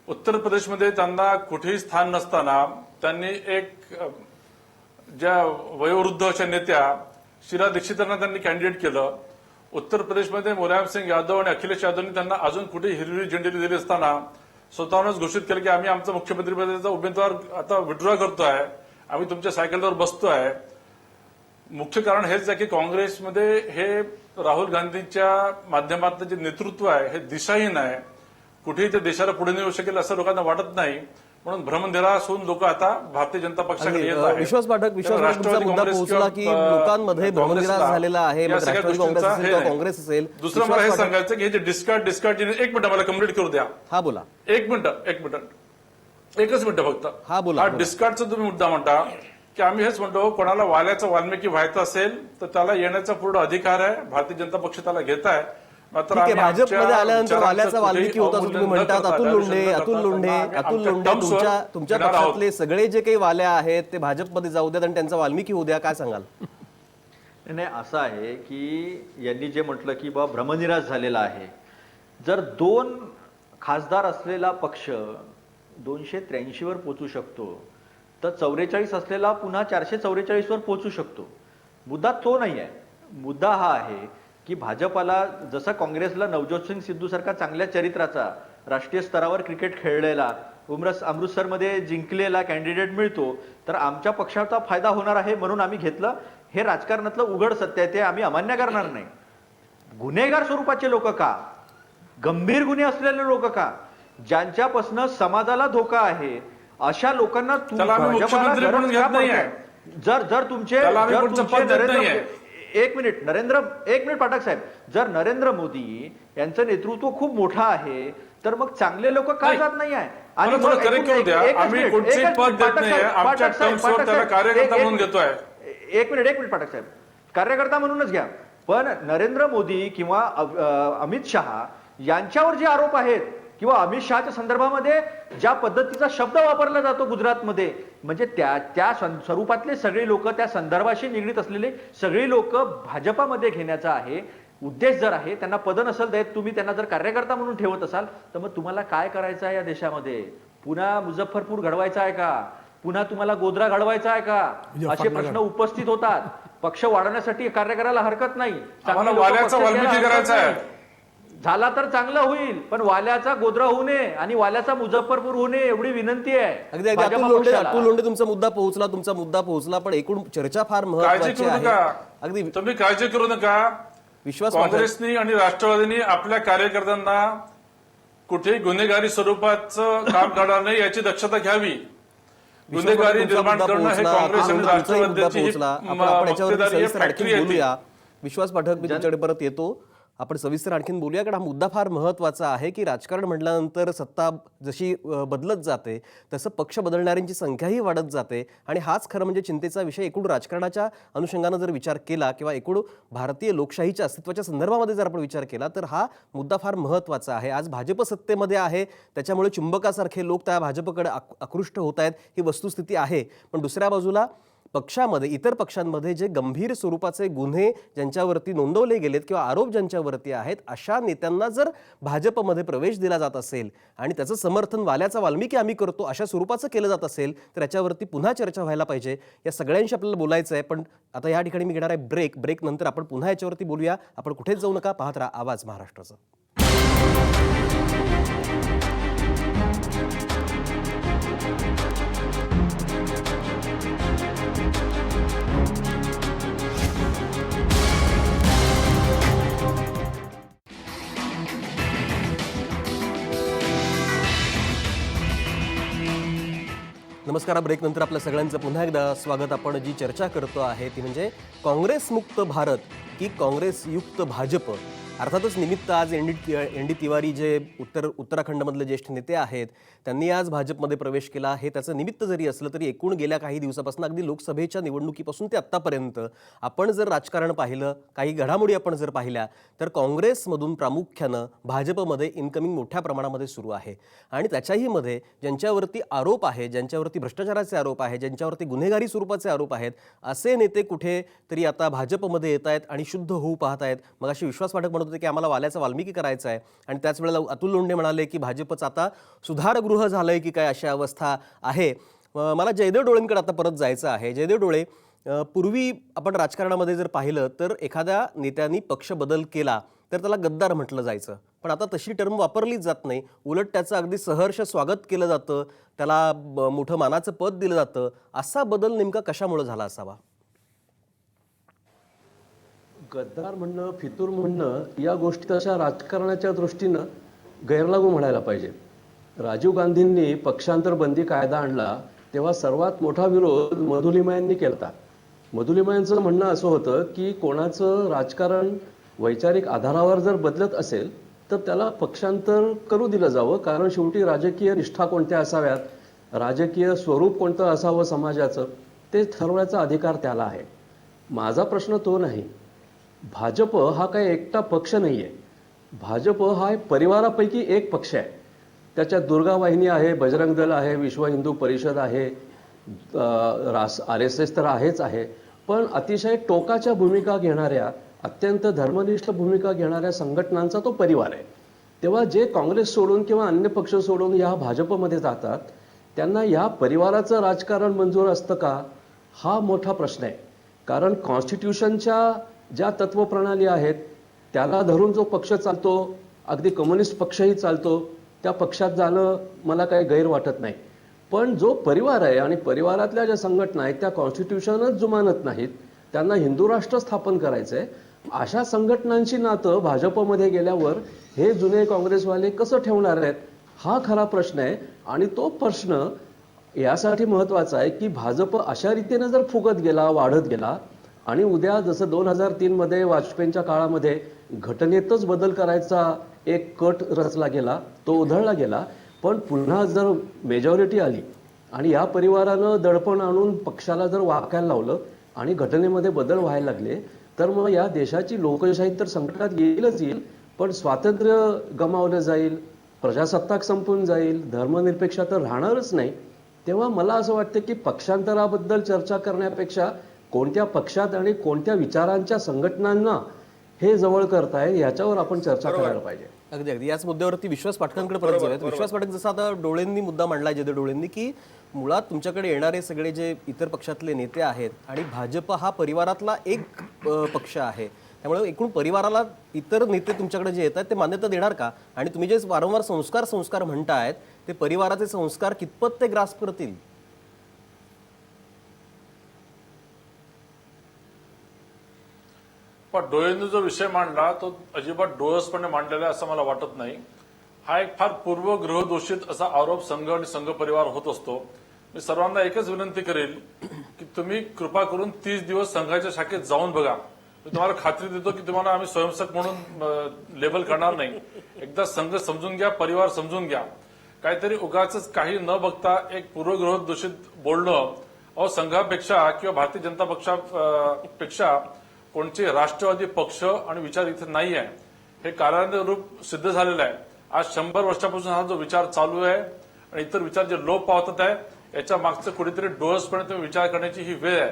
Speaker 3: उत्तर प्रदेशमध्ये त्यांना कुठेही स्थान नसताना त्यांनी एक ज्या वयोवृद्ध अशा नेत्या शीला दीक्षितांना त्यांनी कॅन्डिडेट केलं. उत्तर प्रदेशमध्ये मुलायम सिंग यादव आणि अखिलेश यादवनी त्यांना अजून कुठे हिरवी झेंडी दिली असताना स्वतःहूनच घोषित केलं की आम्ही आमचा मुख्यमंत्रीपदाचा उमेदवार आता विड्रॉ करतोय, आम्ही तुमच्या सायकलवर बसतोय. मुख्य कारण हेच आहे की काँग्रेसमध्ये हे राहुल गांधींच्या माध्यमातलं जे नेतृत्व आहे हे दिशाहीन आहे. कुठेही ते देशाला पुढे नेऊ शकेल असं लोकांना वाटत नाही. म्हणून भ्रमनिराश होऊन लोक आता भारतीय जनता पक्षाकडे येत आहेत.
Speaker 1: विश्वास पाठक, तुमचा मुद्दा पोहोचला की लोकांमध्ये भ्रमनिराश झालेला आहे. मग राष्ट्रवादी काँग्रेस असेल किंवा काँग्रेस असेल.
Speaker 3: दुसरं मला हे सांगायचं की हे जे डिस्कार्ड एक मिनिट मला कंप्लीट करू द्या.
Speaker 1: हा बोला.
Speaker 3: एकच मिनिट फक्त.
Speaker 1: हा बोला.
Speaker 3: हा डिस्कार्डचा तुम्ही मुद्दा म्हणता की आम्ही हेच म्हणतो, कोणाला वाल्याचा वाल्मिकी व्हायचं असेल तर त्याला येण्याचा पूर्ण अधिकार आहे. भारतीय जनता पक्ष त्याला घेत आहे.
Speaker 1: ठीक आहे, भाजपमध्ये आल्यानंतर वाल्याचा वाल्मिकी होता असं तुम्ही म्हणतात. अतुल लोंढे तुमच्या पक्षातले सगळे जे काही वाल्या आहेत ते भाजपमध्ये जाऊ द्यात आणि त्यांचा वाल्मिकी होऊ द्या, काय सांगाल?
Speaker 5: नाही, असं आहे की यांनी जे म्हटलं की बा भ्रमनिराश झालेला आहे. जर 2 खासदार असलेला पक्ष 283 वर पोहोचू शकतो तर 44 असलेला पुन्हा 444 वर पोहोचू शकतो. मुद्दा तो नाही आहे. मुद्दा हा आहे की भाजपाला जसं काँग्रेसला नवज्योत सिंग सिद्धू सारखा चांगल्या चरित्राचा राष्ट्रीय स्तरावर क्रिकेट खेळलेला अमृतसरमध्ये जिंकलेला कॅन्डिडेट मिळतो, तर आमच्या पक्षाचा फायदा होणार आहे म्हणून आम्ही घेतलं. हे राजकारणातलं उघड सत्य आहे, ते आम्ही अमान्य करणार नाही. गुन्हेगार स्वरूपाचे लोक का, गंभीर गुन्हे असलेले लोक का, ज्यांच्यापासून समाजाला धोका आहे अशा लोकांना जर तुमचे एक मिनिट पाठक साहेब, जर नरेंद्र मोदी यांचं नेतृत्व खूप मोठं आहे तर मग चांगले लोक का जात नाही आहे? आणि एक मिनिट पाठक साहेब, कार्यकर्ता म्हणूनच घ्या, पण नरेंद्र मोदी किंवा अमित शहा यांच्यावर जे आरोप आहेत किंवा अमित शहाच्या संदर्भामध्ये ज्या पद्धतीचा शब्द वापरला जातो गुजरातमध्ये, म्हणजे त्या स्वरूपातले सगळे लोक, त्या संदर्भाशी निगडीत असलेले सगळे लोक भाजपामध्ये घेण्याचा आहे उद्देश जर आहे. त्यांना पद नसेल देत, तुम्ही त्यांना जर कार्यकर्ता म्हणून ठेवत असाल तर मग तुम्हाला काय करायचं आहे या देशामध्ये? पुन्हा मुझफ्फरपूर घडवायचा आहे का? पुन्हा तुम्हाला गोधरा घडवायचा आहे का? असे प्रश्न उपस्थित होतात. पक्ष वाढवण्यासाठी कार्य करायला हरकत नाही.
Speaker 3: वाल्याचा वाल्मिकी करायचा आहे.
Speaker 5: झाला तर चांगलं होईल, पण वाल्याचा गोधरा होऊ नये आणि वाल्याचा मुझफ्फरपूर होऊ नये एवढी विनंती आहे
Speaker 1: अगदी अगदी
Speaker 5: भाजपा
Speaker 1: अतुल लोंढे
Speaker 5: पक्षाला.
Speaker 1: अतुल लोंढे तुमचा मुद्दा पोहोचला पण एकूण चर्चा फार
Speaker 3: काळजी
Speaker 1: महत्वाची
Speaker 3: करू
Speaker 1: आहे.
Speaker 3: नका,
Speaker 1: अगदी
Speaker 3: तुम्ही काळजी करू नका.
Speaker 1: विश्वास पाठक
Speaker 3: काँग्रेसनी आणि राष्ट्रवादींनी आपल्या कार्यकर्त्यांना कुठेही गुन्हेगारी स्वरूपाचं काम करणार नाही याची दक्षता घ्यावी. गुन्हेगारी
Speaker 1: तुमचा
Speaker 3: निर्माण
Speaker 1: मुद्दा
Speaker 3: करणं हे
Speaker 1: पोहोचला,
Speaker 3: काँग्रेस आणि
Speaker 1: अतुल लोंढे तुमचाही मुद्दा
Speaker 3: राष्ट्रवादीची ही
Speaker 1: पोहोचला. आपण याच्यावरती
Speaker 3: मक्तेदारी आहे,
Speaker 1: सविस्तर आणखी
Speaker 3: फॅक्टरी आहे ती.
Speaker 1: बोलूया. विश्वास पाठक मी तुमच्याकडे परत येतो. आपण सविस्तर आणखीन बोलूया कारण हा मुद्दा फार महत्वाचा आहे की राजकारण म्हटल्यानंतर सत्ता जशी बदलत जाते तसं पक्ष बदलणाऱ्यांची संख्याही वाढत जाते आणि हाच खरं म्हणजे चिंतेचा विषय. एकूण राजकारणाच्या अनुषंगानं जर विचार केला किंवा एकूण भारतीय लोकशाहीच्या अस्तित्वाच्या संदर्भामध्ये जर आपण विचार केला तर हा मुद्दा फार महत्वाचा आहे. आज भाजप सत्तेमध्ये आहे त्याच्यामुळे चुंबकासारखे लोक त्या भाजपकडे आकृष्ट होत आहेत ही वस्तुस्थिती आहे. पण दुसऱ्या बाजूला पक्षामध्ये इतर पक्षांमध्ये जे गंभीर स्वरूपाचे गुन्हे ज्यांच्यावरती नोंदवले गेलेत किंवा आरोप ज्यांच्यावरती आहेत अशा नेत्यांना जर भाजपमध्ये प्रवेश दिला जात असेल आणि त्याचं समर्थन वाल्याचा वाल्मिकी आम्ही करतो अशा स्वरूपाचं केलं जात असेल तर याच्यावरती पुन्हा चर्चा व्हायला पाहिजे. या सगळ्यांशी आपल्याला बोलायचं आहे पण आता या ठिकाणी मी घेणार आहे ब्रेक नंतर आपण पुन्हा याच्यावरती बोलूया. आपण कुठेच जाऊ नका, पाहत राहा आवाज महाराष्ट्राचा. नमस्कार. ब्रेक नंतर आपल्या सगळ्यांचं पुन्हा एकदा स्वागत. आपण जी चर्चा करतो आहे ती म्हणजे काँग्रेस मुक्त भारत की काँग्रेस युक्त भाजप. अर्थातच निमित्त आज एन डी तिवारी जे उत्तराखंडमधले ज्येष्ठ नेते आहेत त्यांनी आज भाजपमध्ये प्रवेश केला. हे त्याचं निमित्त जरी असलं तरी एकूण गेल्या काही दिवसापासून अगदी लोकसभेच्या निवडणुकीपासून ते आत्तापर्यंत आपण जर राजकारण पाहिलं, काही घडामोडी आपण जर पाहिल्या तर काँग्रेसमधून प्रामुख्यानं भाजपमध्ये इनकमिंग मोठ्या प्रमाणामध्ये सुरू आहे. आणि त्याच्याही मध्ये ज्यांच्यावरती आरोप आहे, ज्यांच्यावरती भ्रष्टाचाराचे आरोप आहे, ज्यांच्यावरती गुन्हेगारी स्वरूपाचे आरोप आहेत असे नेते कुठे तरी आता भाजपमध्ये येत आहेत आणि शुद्ध होऊ पाहत आहेत. मग अशी विश्वास पाठक म्हणत होते की आम्हाला वाल्याचा वाल्मिकी करायचा आहे आणि त्याच वेळेला अतुल लोंढे म्हणाले की भाजपचं आता सुधारगृह झालंय की काय अशी अवस्था आहे. मला जयदेव डोळेंकडे आता परत जायचं आहे. जयदेव डोळे, पूर्वी आपण राजकारणामध्ये जर पाहिलं तर एखाद्या नेत्यांनी पक्ष बदल केला तर त्याला गद्दार म्हटलं जायचं, पण आता तशी टर्म वापरलीच जात नाही. उलट त्याचं अगदी सहर्ष स्वागत केलं जातं, त्याला मोठं मानाचं पद दिलं जातं. असा बदल नेमका कशामुळे झाला असावा?
Speaker 2: गद्दार म्हणणं, फितूर म्हणणं या गोष्टी तशा राजकारणाच्या दृष्टीनं गैरलागू म्हणायला पाहिजे. राजीव गांधींनी पक्षांतर बंदी कायदा आणला तेव्हा सर्वात मोठा विरोध मधुलिमायांनी केला. मधुलिमायांचं म्हणणं असं होतं की कोणाचं राजकारण वैचारिक आधारावर जर बदलत असेल तर त्याला पक्षांतर करू दिलं जावं, कारण शेवटी राजकीय निष्ठा कोणत्या असाव्यात, राजकीय स्वरूप कोणतं असावं समाजाचं ते ठरवण्याचा अधिकार त्याला आहे. माझा प्रश्न तो नाही. भाजप हा काही एकटा पक्ष नाही आहे. भाजप हा परिवारापैकी एक पक्ष आहे. त्याच्यात दुर्गा वाहिनी आहे, बजरंग दल आहे, विश्व हिंदू परिषद आहे, RSS तर आहेच आहे, पण अतिशय टोकाच्या भूमिका घेणाऱ्या, अत्यंत धर्मनिष्ठ भूमिका घेणाऱ्या संघटनांचा तो परिवार आहे. तेव्हा जे काँग्रेस सोडून किंवा अन्य पक्ष सोडून या भाजपमध्ये जातात त्यांना या परिवाराचं राजकारण मंजूर असतं का, हा मोठा प्रश्न आहे. कारण कॉन्स्टिट्यूशनच्या ज्या तत्वप्रणाली आहेत त्याला धरून जो पक्ष चालतो, अगदी कम्युनिस्ट पक्षही चालतो, त्या पक्षात जाणं मला काही गैर वाटत नाही. पण जो परिवार आहे आणि परिवारातल्या ज्या संघटना आहेत त्या कॉन्स्टिट्यूशनच जुमानत नाहीत, त्यांना हिंदू राष्ट्र स्थापन करायचं आहे, अशा संघटनांची नातं भाजपमध्ये गेल्यावर हे जुने काँग्रेसवाले कसं ठेवणार आहेत, हा खरा प्रश्न आहे. आणि तो प्रश्न यासाठी महत्त्वाचा आहे की भाजप अशा रीतीने जर फुगत गेला, वाढत गेला आणि उद्या जसं 2003 मध्ये वाजपेयींच्या काळामध्ये घटनेतच बदल करायचा एक कट रचला गेला, तो उधळला गेला, पण पुन्हा जर मेजॉरिटी आली आणि या परिवारानं दडपण आणून पक्षाला जर वाकायला लावलं आणि घटनेमध्ये बदल व्हायला लागले तर मग या देशाची लोकशाही तर संकटात येईलच येईल, पण स्वातंत्र्य गमावलं जाईल, प्रजासत्ताक संपून जाईल, धर्मनिरपेक्षा तर राहणारच नाही. तेव्हा मला असं वाटतं की पक्षांतराबद्दल चर्चा करण्यापेक्षा कोणत्या पक्षात आणि कोणत्या विचारांच्या संघटनांना हे जवळ करताय याच्यावर आपण चर्चा करायला पाहिजे.
Speaker 1: अगदी अगदी याच मुद्द्यावरती विश्वास पाठकांकडे परत जाऊयात. विश्वास पाठक, जसं आता डोळेंनी मुद्दा मांडला, जयदेव डोळेंनी, की मुळात तुमच्याकडे येणारे सगळे जे इतर पक्षातले नेते आहेत आणि भाजप हा परिवारातला एक पक्ष आहे, त्यामुळे एकूण परिवाराला इतर नेते तुमच्याकडे जे येत आहेत ते मान्यता देणार का? आणि तुम्ही जे वारंवार संस्कार म्हणतायत ते परिवाराचे संस्कार कितपत ते ग्रास करतील?
Speaker 3: पण डोळेंनी जो विषय मांडला तो अजिबात डोळसपणे मांडलेला आहे असं मला वाटत नाही. हा एक फार पूर्वग्रहदोषित असा आरोप संघ आणि संघ परिवार होत असतो. मी सर्वांना एकच विनंती करेल की तुम्ही कृपा करून 30 दिवस संघाच्या शाखेत जाऊन बघा. मी तुम्हाला खात्री देतो की तुम्हाला आम्ही स्वयंसेवक म्हणून लेबल करणार नाही. एकदा संघ समजून घ्या, परिवार समजून घ्या. काहीतरी उगाच काही न बघता एक पूर्वग्रहदोषित बोलणं, अहो संघापेक्षा किंवा भारतीय जनता पक्षापेक्षा कोणते राष्ट्रवादी पक्ष आणि विचार इथे नाही आहे, हे कार्यान्वित रूप सिद्ध झालेलं आहे. आज 100 वर्षापासून हा जो विचार चालू आहे आणि इतर विचार जे लोप पावतात आहे, याच्या मागचं कुठेतरी डोळसपणे तुम्ही विचार करण्याची ही वेळ आहे.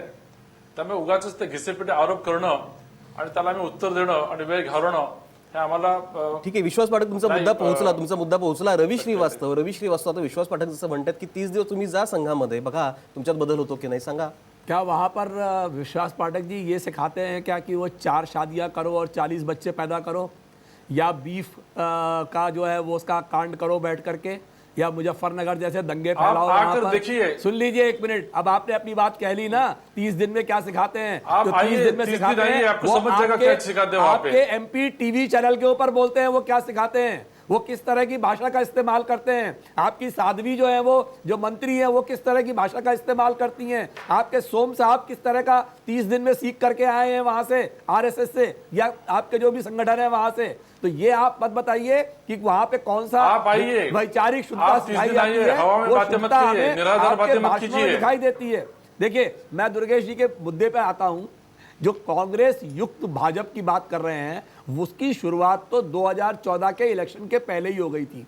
Speaker 3: त्यामुळे उगाच ते घिसेपिटे आरोप करणं आणि त्याला आम्ही उत्तर देणं आणि वेळ घालवणं हे आम्हाला
Speaker 1: ठीक आहे. विश्वास पाठक तुमचा मुद्दा पोहोचला. रवी श्रीवास्तव आता विश्वास पाठक जसं म्हणतात की 30 दिवस तुम्ही जा संघामध्ये, बघा तुमच्यात बदल होतो की नाही, सांगा.
Speaker 4: क्या वहाँ पर विश्वास पाठक जी ये सिखाते हैं क्या कि वो 4 शादियां करो और 40 बच्चे पैदा करो, या बीफ का जो है वो उसका कांड करो बैठ करके, या मुजफ्फरनगर जैसे दंगे फैलाओ वहाँ पर?
Speaker 3: देखिए,
Speaker 4: सुन लीजिए एक मिनट, अब आपने अपनी बात कह ली ना, 30 दिन में क्या सिखाते हैं?
Speaker 3: आप
Speaker 4: जो 30 दिन में
Speaker 3: 30
Speaker 4: सिखाते
Speaker 3: दिन आइए,
Speaker 4: हैं
Speaker 3: आपको
Speaker 4: वो
Speaker 3: समझ जाएगा क्या सिखाते हैं वहाँ पे।
Speaker 4: आपके MP टीवी चैनल के ऊपर बोलते हैं वो क्या सिखाते हैं, वो किस तरह की भाषा का इस्तेमाल करते हैं। आपकी साध्वी जो है वो जो मंत्री है वो किस तरह की भाषा का इस्तेमाल करती हैं। आपके सोम साहब किस तरह का 30 दिन में सीख करके आए हैं वहां से, RSS से, या आपके जो भी संगठन है वहां से। तो ये आप मत बताइए कि वहां पे कौन सा
Speaker 3: आप आइए,
Speaker 4: वैचारिक शुद्धता
Speaker 3: आप 30
Speaker 4: सिखाई
Speaker 3: दिन
Speaker 4: जाती
Speaker 3: आइए,
Speaker 4: है,
Speaker 3: हवा में
Speaker 4: वो
Speaker 3: बातें मत
Speaker 4: शुद्धता
Speaker 3: कीजिए,
Speaker 4: हमें
Speaker 3: निराधार
Speaker 4: आपके
Speaker 3: बातें मत
Speaker 4: भाषणों में
Speaker 3: कीजिए।
Speaker 4: दिखाई देती है। देखिए मैं दुर्गेश जी के मुद्दे पे आता हूं। जो कांग्रेस युक्त भाजपा की बात कर रहे हैं उसकी शुरुआत तो 2014 के इलेक्शन के पहले ही हो गई थी।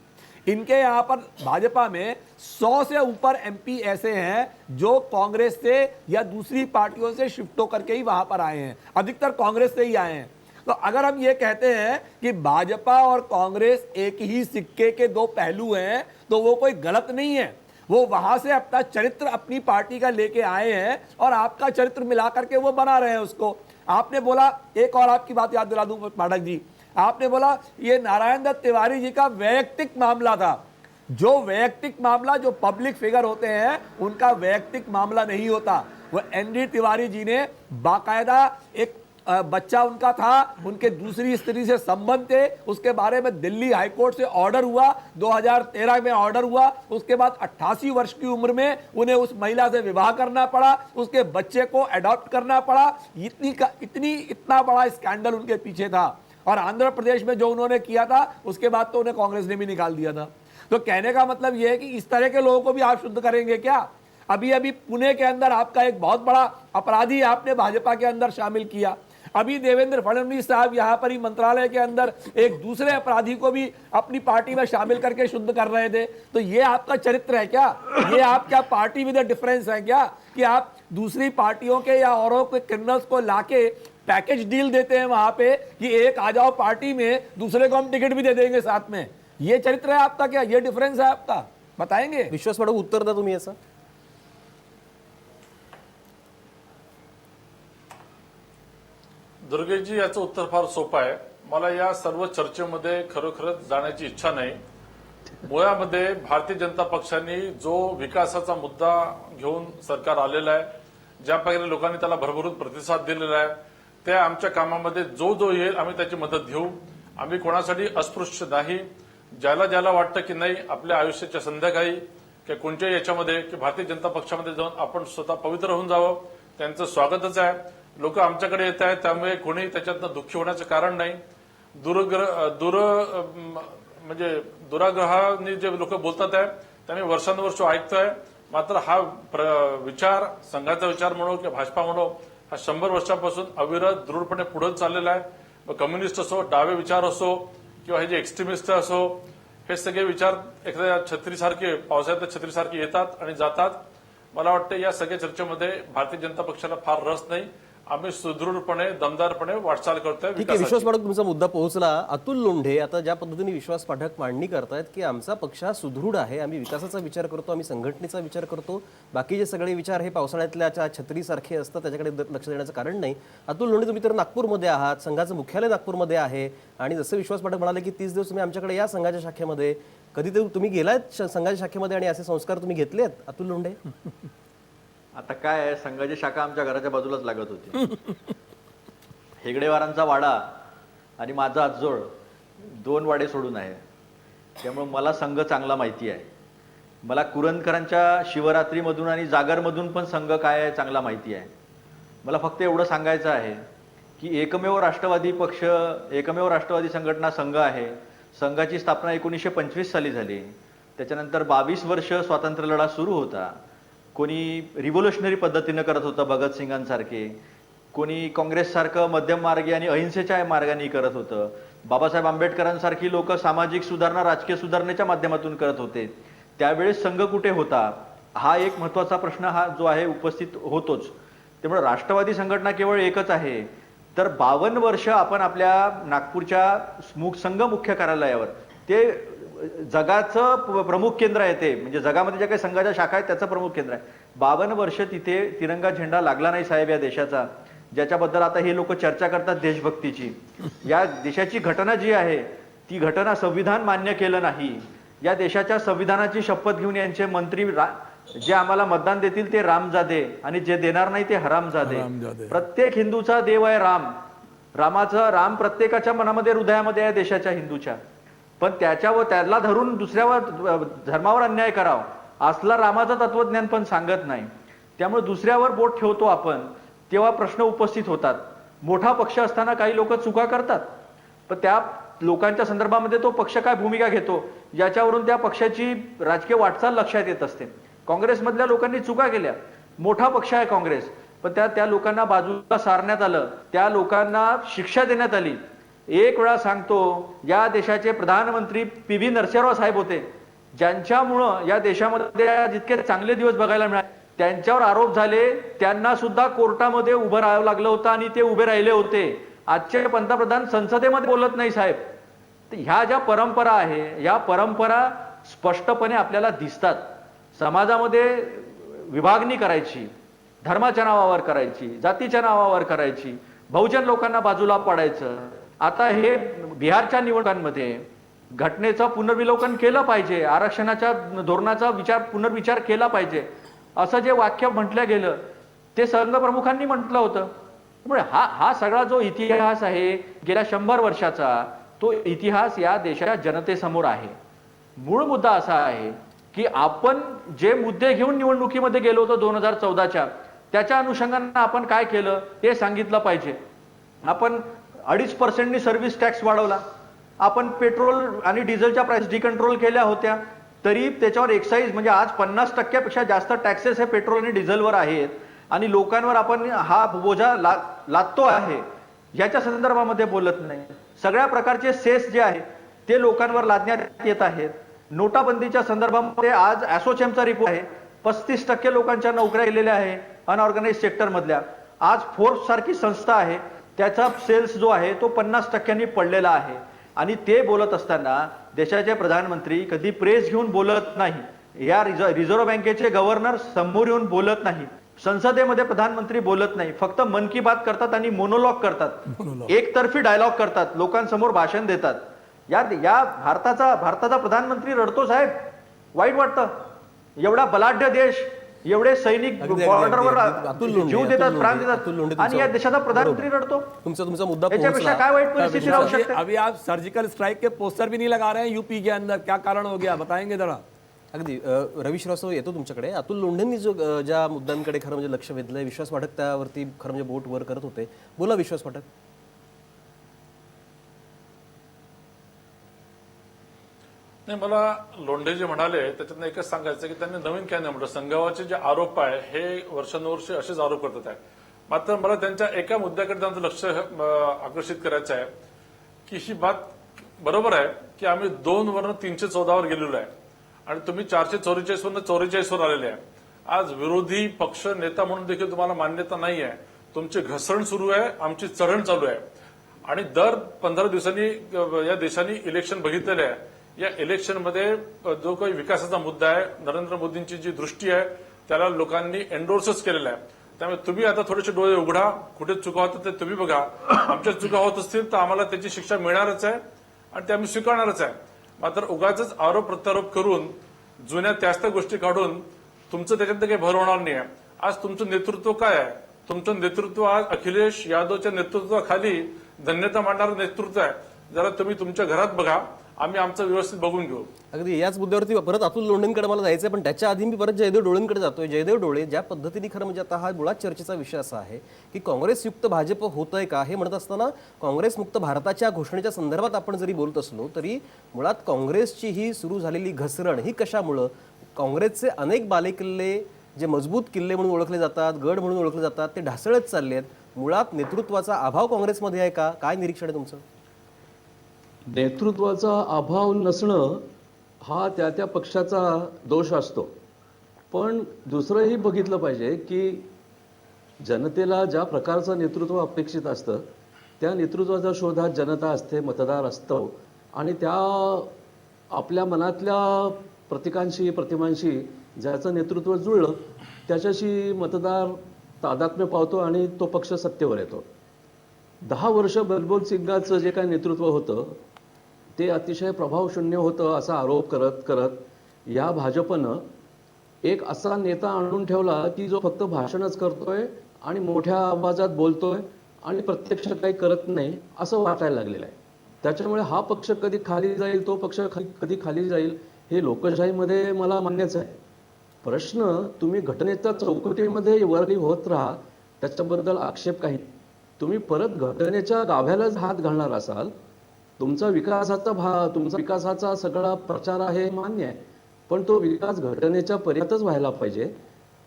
Speaker 4: इनके यहाँ पर भाजपा में 100 से ऊपर MP ऐसे हैं जो कांग्रेस से या दूसरी पार्टियों से शिफ्ट होकर के ही वहां पर आए हैं, अधिकतर कांग्रेस से ही आए हैं। तो अगर हम ये कहते हैं कि भाजपा और कांग्रेस एक ही सिक्के के दो पहलू हैं तो वो कोई गलत नहीं है। वो वहां से अपना चरित्र अपनी पार्टी का लेके आए हैं और आपका चरित्र मिला करके वो बना रहे हैं उसको। आपने बोला, एक और आपकी बात याद दिला दूं पाठक जी, आपने बोला ये नारायण दत्त तिवारी जी का वैयक्तिक मामला था। जो वैयक्तिक मामला, जो पब्लिक फिगर होते हैं उनका वैयक्तिक मामला नहीं होता। वो ND तिवारी जी ने बाकायदा एक बच्चा उनका था, उनके दूसरी स्त्री से संबंध थे, उसके बारे में दिल्ली हाईकोर्ट से ऑर्डर हुआ, 2013 में ऑर्डर हुआ। उसके बाद 88 वर्ष की उम्र में उन्हें उस महिला से विवाह करना पड़ा, उसके बच्चे को अडॉप्ट करना पड़ा। इतना बड़ा स्कैंडल उनके पीछे था। और आंध्र प्रदेश में जो उन्होंने किया था उसके बाद तो उन्हें कांग्रेस ने भी निकाल दिया था। तो कहने का मतलब यह है कि इस तरह के लोगों को भी आप शुद्ध करेंगे क्या? अभी पुणे के अंदर आपका एक बहुत बड़ा अपराधी आपने भाजपा के अंदर शामिल किया। अभी देवेंद्र फडणवीस साहब यहाँ पर ही मंत्रालय के अंदर एक दूसरे अपराधी को भी अपनी पार्टी में शामिल करके शुद्ध कर रहे थे। तो ये आपका चरित्र है क्या? ये आप क्या पार्टी विद डिफरेंस है क्या कि आप दूसरी पार्टियों के या औरों के क्रिमिनल्स को लाके पैकेज डील देते हैं वहां पे कि एक आ जाओ पार्टी में, दूसरे को हम टिकट भी दे देंगे साथ में? ये चरित्र है आपका क्या? ये डिफरेंस है आपका? बताएंगे?
Speaker 1: विश्वास पाठक उत्तर द्या तुम्ही याचं.
Speaker 3: दुर्गेशजी, याचं उत्तर फार सोपं आहे. मला या सर्व चर्चेमध्ये खरोखरच जाण्याची इच्छा नाही. मुळामध्ये भारतीय जनता पक्षाने जो विकासाचा मुद्दा घेऊन सरकार आलेला आहे, ज्या प्रकारे लोकांनी त्याला भरभरून प्रतिसाद दिलेला आहे, त्या आमच्या कामामध्ये जो येईल आम्ही त्याची मदत घेऊ. आम्ही कोणासाठी अस्पृश्य नाही. ज्याला वाटतं की नाही आपल्या आयुष्याच्या संध्याकाळी किंवा कोणत्याही याच्यामध्ये की भारतीय जनता पक्षामध्ये जाऊन आपण स्वतः पवित्र होऊन जावं, त्यांचं स्वागतच आहे. लोक आमच्याकडे येत आहेत, त्यामुळे कोणी त्याच्यातनं दुःखी होण्याचं कारण नाही. दुराग्रहाने जे लोक बोलतात आहे त्याने वर्षानुवर्ष ऐकतोय. मात्र हा विचार, संघाचा विचार म्हणो किंवा भाजपा म्हणो, हा 100 वर्षापासून अविरत दृढपणे पुढे चाललेला आहे. कम्युनिस्ट असो, डावे विचार असो किंवा हे जे एक्स्ट्रीमिस्ट असो, हे सगळे विचार एखाद्या छत्रीसारखे, पावसाळ्यात छत्रीसारखे येतात आणि जातात. मला वाटतं या सगळ्या चर्चेमध्ये भारतीय जनता पक्षाला फार रस नाही आम्ही सुदृढपणे दमदारपणे वाटचाल करतोय
Speaker 1: ठीक आहे, विश्वास
Speaker 3: विकासाची.
Speaker 1: पाठक तुमचा मुद्दा पोहोचला. अतुल लोंढे आता ज्या पद्धतीने विश्वास पाठक मांडणी करतायत की आमचा पक्ष हा सुदृढ आहे, आम्ही विकासाचा विचार करतो, आम्ही संघटनेचा विचार करतो, बाकीचे सगळे विचार हे पावसाळ्यातल्या छत्रीसारखे असतात, त्याच्याकडे लक्ष देण्याचं कारण नाही. अतुल लोंढे, तुम्ही तर नागपूरमध्ये आहात, संघाचं मुख्यालय नागपूरमध्ये आहे आणि जसं विश्वास पाठक म्हणाले की 30 दिवस तुम्ही आमच्याकडे या संघाच्या शाखेमध्ये, कधी तुम्ही गेलात संघाच्या शाखेमध्ये आणि असे संस्कार तुम्ही घेतलेत अतुल लोंढे?
Speaker 5: आता काय आहे, संघाची शाखा आमच्या घराच्या बाजूलाच लागत होती. हेगडेवारांचा वाडा आणि माझा आजोळ 2 वाडे सोडून आहे. त्यामुळे मला संघ चांगला माहिती आहे. मला कुरणकरांच्या शिवरात्रीमधून आणि जागरमधून पण संघ काय आहे चांगला माहिती आहे. मला फक्त एवढं सांगायचं आहे की एकमेव राष्ट्रवादी संघटना संघ आहे. संघाची स्थापना 1925 साली झाली. त्याच्यानंतर 22 वर्ष स्वातंत्र्य लढा सुरू होता. कोणी रिव्होल्युशनरी पद्धतीनं करत होतं भगतसिंगांसारखे, कोणी काँग्रेससारखं मध्यम मार्गी आणि अहिंसेच्या मार्गाने करत होतं. बाबासाहेब आंबेडकरांसारखी लोक सामाजिक सुधारणा, राजकीय सुधारणेच्या माध्यमातून करत होते. त्यावेळेस संघ कुठे होता, हा एक महत्त्वाचा प्रश्न हा जो आहे उपस्थित होतोच. त्यामुळे राष्ट्रवादी संघटना केवळ एकच आहे. तर 52 वर्ष आपण आपल्या नागपूरच्या संघ मुख्य कार्यालयावर, ते जगाचं प्रमुख केंद्र आहे, ते म्हणजे जगामध्ये ज्या काही संघाच्या शाखा आहेत त्याचं प्रमुख केंद्र आहे. 52 वर्ष तिथे तिरंगा झेंडा लागला नाही साहेब या देशाचा, ज्याच्याबद्दल आता हे लोक चर्चा करतात देशभक्तीची. या देशाची घटना जी आहे ती घटना संविधान मान्य केलं नाही. या देशाच्या संविधानाची शपथ घेऊन यांचे मंत्री जे आम्हाला मतदान देतील ते रामजादे आणि जे देणार नाही ते हरामजादे. प्रत्येक हिंदूचा देव आहे राम. राम प्रत्येकाच्या मनामध्ये, हृदयामध्ये आहे देशाच्या हिंदूच्या. पण त्याला धरून दुसऱ्यावर धर्मावर अन्याय करावा असला रामाचं तत्वज्ञान पण सांगत नाही. त्यामुळे दुसऱ्यावर बोट ठेवतो आपण तेव्हा प्रश्न उपस्थित होतात. मोठा पक्ष असताना काही लोक चुका करतात, पण त्या लोकांच्या संदर्भामध्ये तो पक्ष काय भूमिका घेतो याच्यावरून त्या पक्षाची राजकीय वाटचाल लक्षात येत असते. काँग्रेसमधल्या लोकांनी चुका केल्या, मोठा पक्ष आहे काँग्रेस, पण त्या लोकांना बाजूला सारण्यात आलं, त्या लोकांना शिक्षा देण्यात आली. एक वेळा सांगतो, या देशाचे प्रधानमंत्री PV नरसिंहराव साहेब होते, ज्यांच्यामुळं या देशामध्ये जितके चांगले दिवस बघायला मिळाले, त्यांच्यावर आरोप झाले, त्यांना सुद्धा कोर्टामध्ये उभं राहावं लागलं होतं आणि ते उभे राहिले होते. आजचे पंतप्रधान संसदेमध्ये बोलत नाही साहेब. तर ह्या ज्या परंपरा आहे, या परंपरा स्पष्टपणे आपल्याला दिसतात. समाजामध्ये विभागणी करायची, धर्माच्या नावावर करायची, जातीच्या नावावर करायची, बहुजन लोकांना बाजूला पाडायचं. आता हे बिहारच्या निवडणुकांमध्ये घटनेचं पुनर्विलोकन केलं पाहिजे, आरक्षणाच्या धोरणाचा पुनर्विचार केला पाहिजे असं जे वाक्य म्हटलं गेलं ते संघ प्रमुखांनी म्हटलं होतं. त्यामुळे हा सगळा जो इतिहास आहे गेल्या 100 वर्षाचा, तो इतिहास या देशाच्या जनतेसमोर आहे. मूळ मुद्दा असा आहे की आपण जे मुद्दे घेऊन निवडणुकीमध्ये गेलो होतो 2014च्या, त्याच्या अनुषंगाने आपण काय केलं ते सांगितलं पाहिजे. आपण 2.5% सर्व्हिस टॅक्स वाढवला, आपण पेट्रोल आणि डिझेलच्या प्राइस डिकंट्रोल केल्या होत्या, तरी त्याच्यावर एक्साईज म्हणजे आज 50% जास्त टॅक्सेस हे पेट्रोल आणि डिझेलवर आहेत आणि लोकांवर आपण हा बोजा लादतो आहे. याच्या संदर्भामध्ये बोलत नाही. सगळ्या प्रकारचे सेस जे आहे ते लोकांवर लादण्यात येत आहेत. नोटाबंदीच्या संदर्भामध्ये आज असोचॅमचा रिपोर्ट आहे, 35% लोकांच्या नोकऱ्या गेलेल्या आहे अनऑर्गनाइज सेक्टर मधल्या. आज फोर्ब्स सारखी संस्था आहे, त्याचा सेल्स जो आहे तो 50% पडलेला आहे. आणि ते बोलत असताना देशाचे प्रधानमंत्री कधी प्रेस घेऊन बोलत नाही, या रिझर्व्ह बँकेचे गव्हर्नर समोर येऊन बोलत नाही, संसदेमध्ये प्रधानमंत्री बोलत नाही, फक्त मन की बात करतात आणि मोनोलॉग करतात, एकतर्फी डायलॉग करतात, लोकांसमोर भाषण देतात. या भारताचा प्रधानमंत्री रडतो साहेब, वाईट वाटतं. एवढा बलाढ्य देश, एवढे सैनिक बॉर्डरवर जीव देतात, प्राण देतात आणि या देशाचा प्रधानमंत्री रडतो.
Speaker 1: तुमचा मुद्दा
Speaker 5: याच्यापेक्षा काय वाईट परिस्थिती राहू शकते?
Speaker 4: अभी आप सर्जिकल स्ट्राइक के पोस्टर भी नहीं लगा रहे हैं यूपी के अंदर, क्या कारण हो गया बताएंगे जरा?
Speaker 1: अगदी रवी श्रीवास्तव येतो तुमच्याकडे. अतुल लोंढेंनी जो ज्या मुद्द्यांकडे खरं म्हणजे लक्ष वेधलंय, विश्वास पाठक त्यावरती खरं म्हणजे बोट वर करत होते. बोला विश्वास पाठक.
Speaker 3: नाही, मला लोंढे जे म्हणाले त्याच्यातनं एकच सांगायचं की त्यांनी नवीन काय नाही म्हटलं. संघाचे जे आरोप आहे हे वर्षानुवर्षे असेच आरोप करतात आहे. मात्र मला त्यांच्या एका मुद्द्याकडे त्यांचं लक्ष आकर्षित करायचं आहे की ही बात बरोबर आहे की आम्ही 2 वरून 314 वर गेलेलो आहे आणि तुम्ही 444 वरून 44 वर आलेले आहे. आज विरोधी पक्ष नेता म्हणून देखील तुम्हाला मान्यता नाही आहे. तुमची घसरण सुरू आहे, आमची चढण चालू आहे. आणि दर 15 दिवसांनी या देशाने इलेक्शन बघितलेलं आहे. या इलेक्शनमध्ये जो काही विकासाचा मुद्दा आहे, नरेंद्र मोदींची जी दृष्टी आहे त्याला लोकांनी एन्डोर्सच केलेला आहे. त्यामुळे तुम्ही आता थोडेसे डोळे उघडा, कुठे चुका होतात ते तुम्ही बघा. आमच्या चुका होत असतील तर आम्हाला त्याची शिक्षा मिळणारच आहे आणि ते आम्ही स्वीकारणारच आहे. मात्र उगाचच आरोप प्रत्यारोप करून जुन्या त्याच गोष्टी काढून तुमचं त्याच्यात काही भर होणार नाही आहे. आज तुमचं नेतृत्व काय आहे? तुमचं नेतृत्व आज अखिलेश यादवच्या नेतृत्वाखाली धन्यता मांडणारं नेतृत्व आहे. जरा तुम्ही तुमच्या घरात बघा, आम्ही आमचं व्यवस्थित बघून घेऊ.
Speaker 1: अगदी याच मुद्द्यावरती परत अतुल लोंढेंकडे मला जायचं आहे, पण त्याच्या आधी मी परत जयदेव डोळेंकडे जातोय. जयदेव डोळे, ज्या पद्धतीने खरं म्हणजे आता हा मुळात चर्चेचा विषय असा आहे की काँग्रेसयुक्त भाजप होतंय का हे म्हणत असताना काँग्रेसमुक्त भारताच्या घोषणेच्या संदर्भात आपण जरी बोलत असलो तरी मुळात काँग्रेसची ही सुरू झालेली घसरण ही कशामुळं? काँग्रेसचे अनेक बालेकिल्ले जे मजबूत किल्ले म्हणून ओळखले जातात, गड म्हणून ओळखले जातात, ते ढासळत चालले आहेत. मुळात नेतृत्वाचा अभाव काँग्रेसमध्ये आहे का? काय निरीक्षण आहे तुमचं?
Speaker 2: नेतृत्वाचा अभाव नसणं हा त्या पक्षाचा दोष असतो. पण दुसरंही बघितलं पाहिजे की जनतेला ज्या प्रकारचं नेतृत्व अपेक्षित असतं त्या नेतृत्वाच्या शोधात जनता असते, मतदार असतो आणि त्या आपल्या मनातल्या प्रतिमांशी ज्याचं नेतृत्व जुळलं त्याच्याशी मतदार तादात्म्य पावतो आणि तो पक्ष सत्तेवर येतो. 10 वर्ष बलबोल सिंगाचं जे काही नेतृत्व होतं ते अतिशय प्रभावशून्य होतं असा आरोप करत करत या भाजपनं एक असा नेता आणून ठेवला की जो फक्त भाषणच करतोय आणि मोठ्या आवाजात बोलतोय आणि प्रत्यक्ष काही करत नाही असं वाटायला लागलेलं आहे. त्याच्यामुळे हा पक्ष कधी खाली जाईल, तो पक्ष कधी खाली जाईल हे लोकशाहीमध्ये मला मान्यच आहे. प्रश्न तुम्ही घटनेच्या चौकटीमध्ये वरली होत राहा, त्याच्याबद्दल आक्षेप काही. तुम्ही परत घटनेच्या गाभ्यालाच हात घालणार असाल, तुमचा विकासाचा सगळा प्रचार आहे मान्य आहे, पण तो विकास घटनेच्या पर्यंतच व्हायला पाहिजे.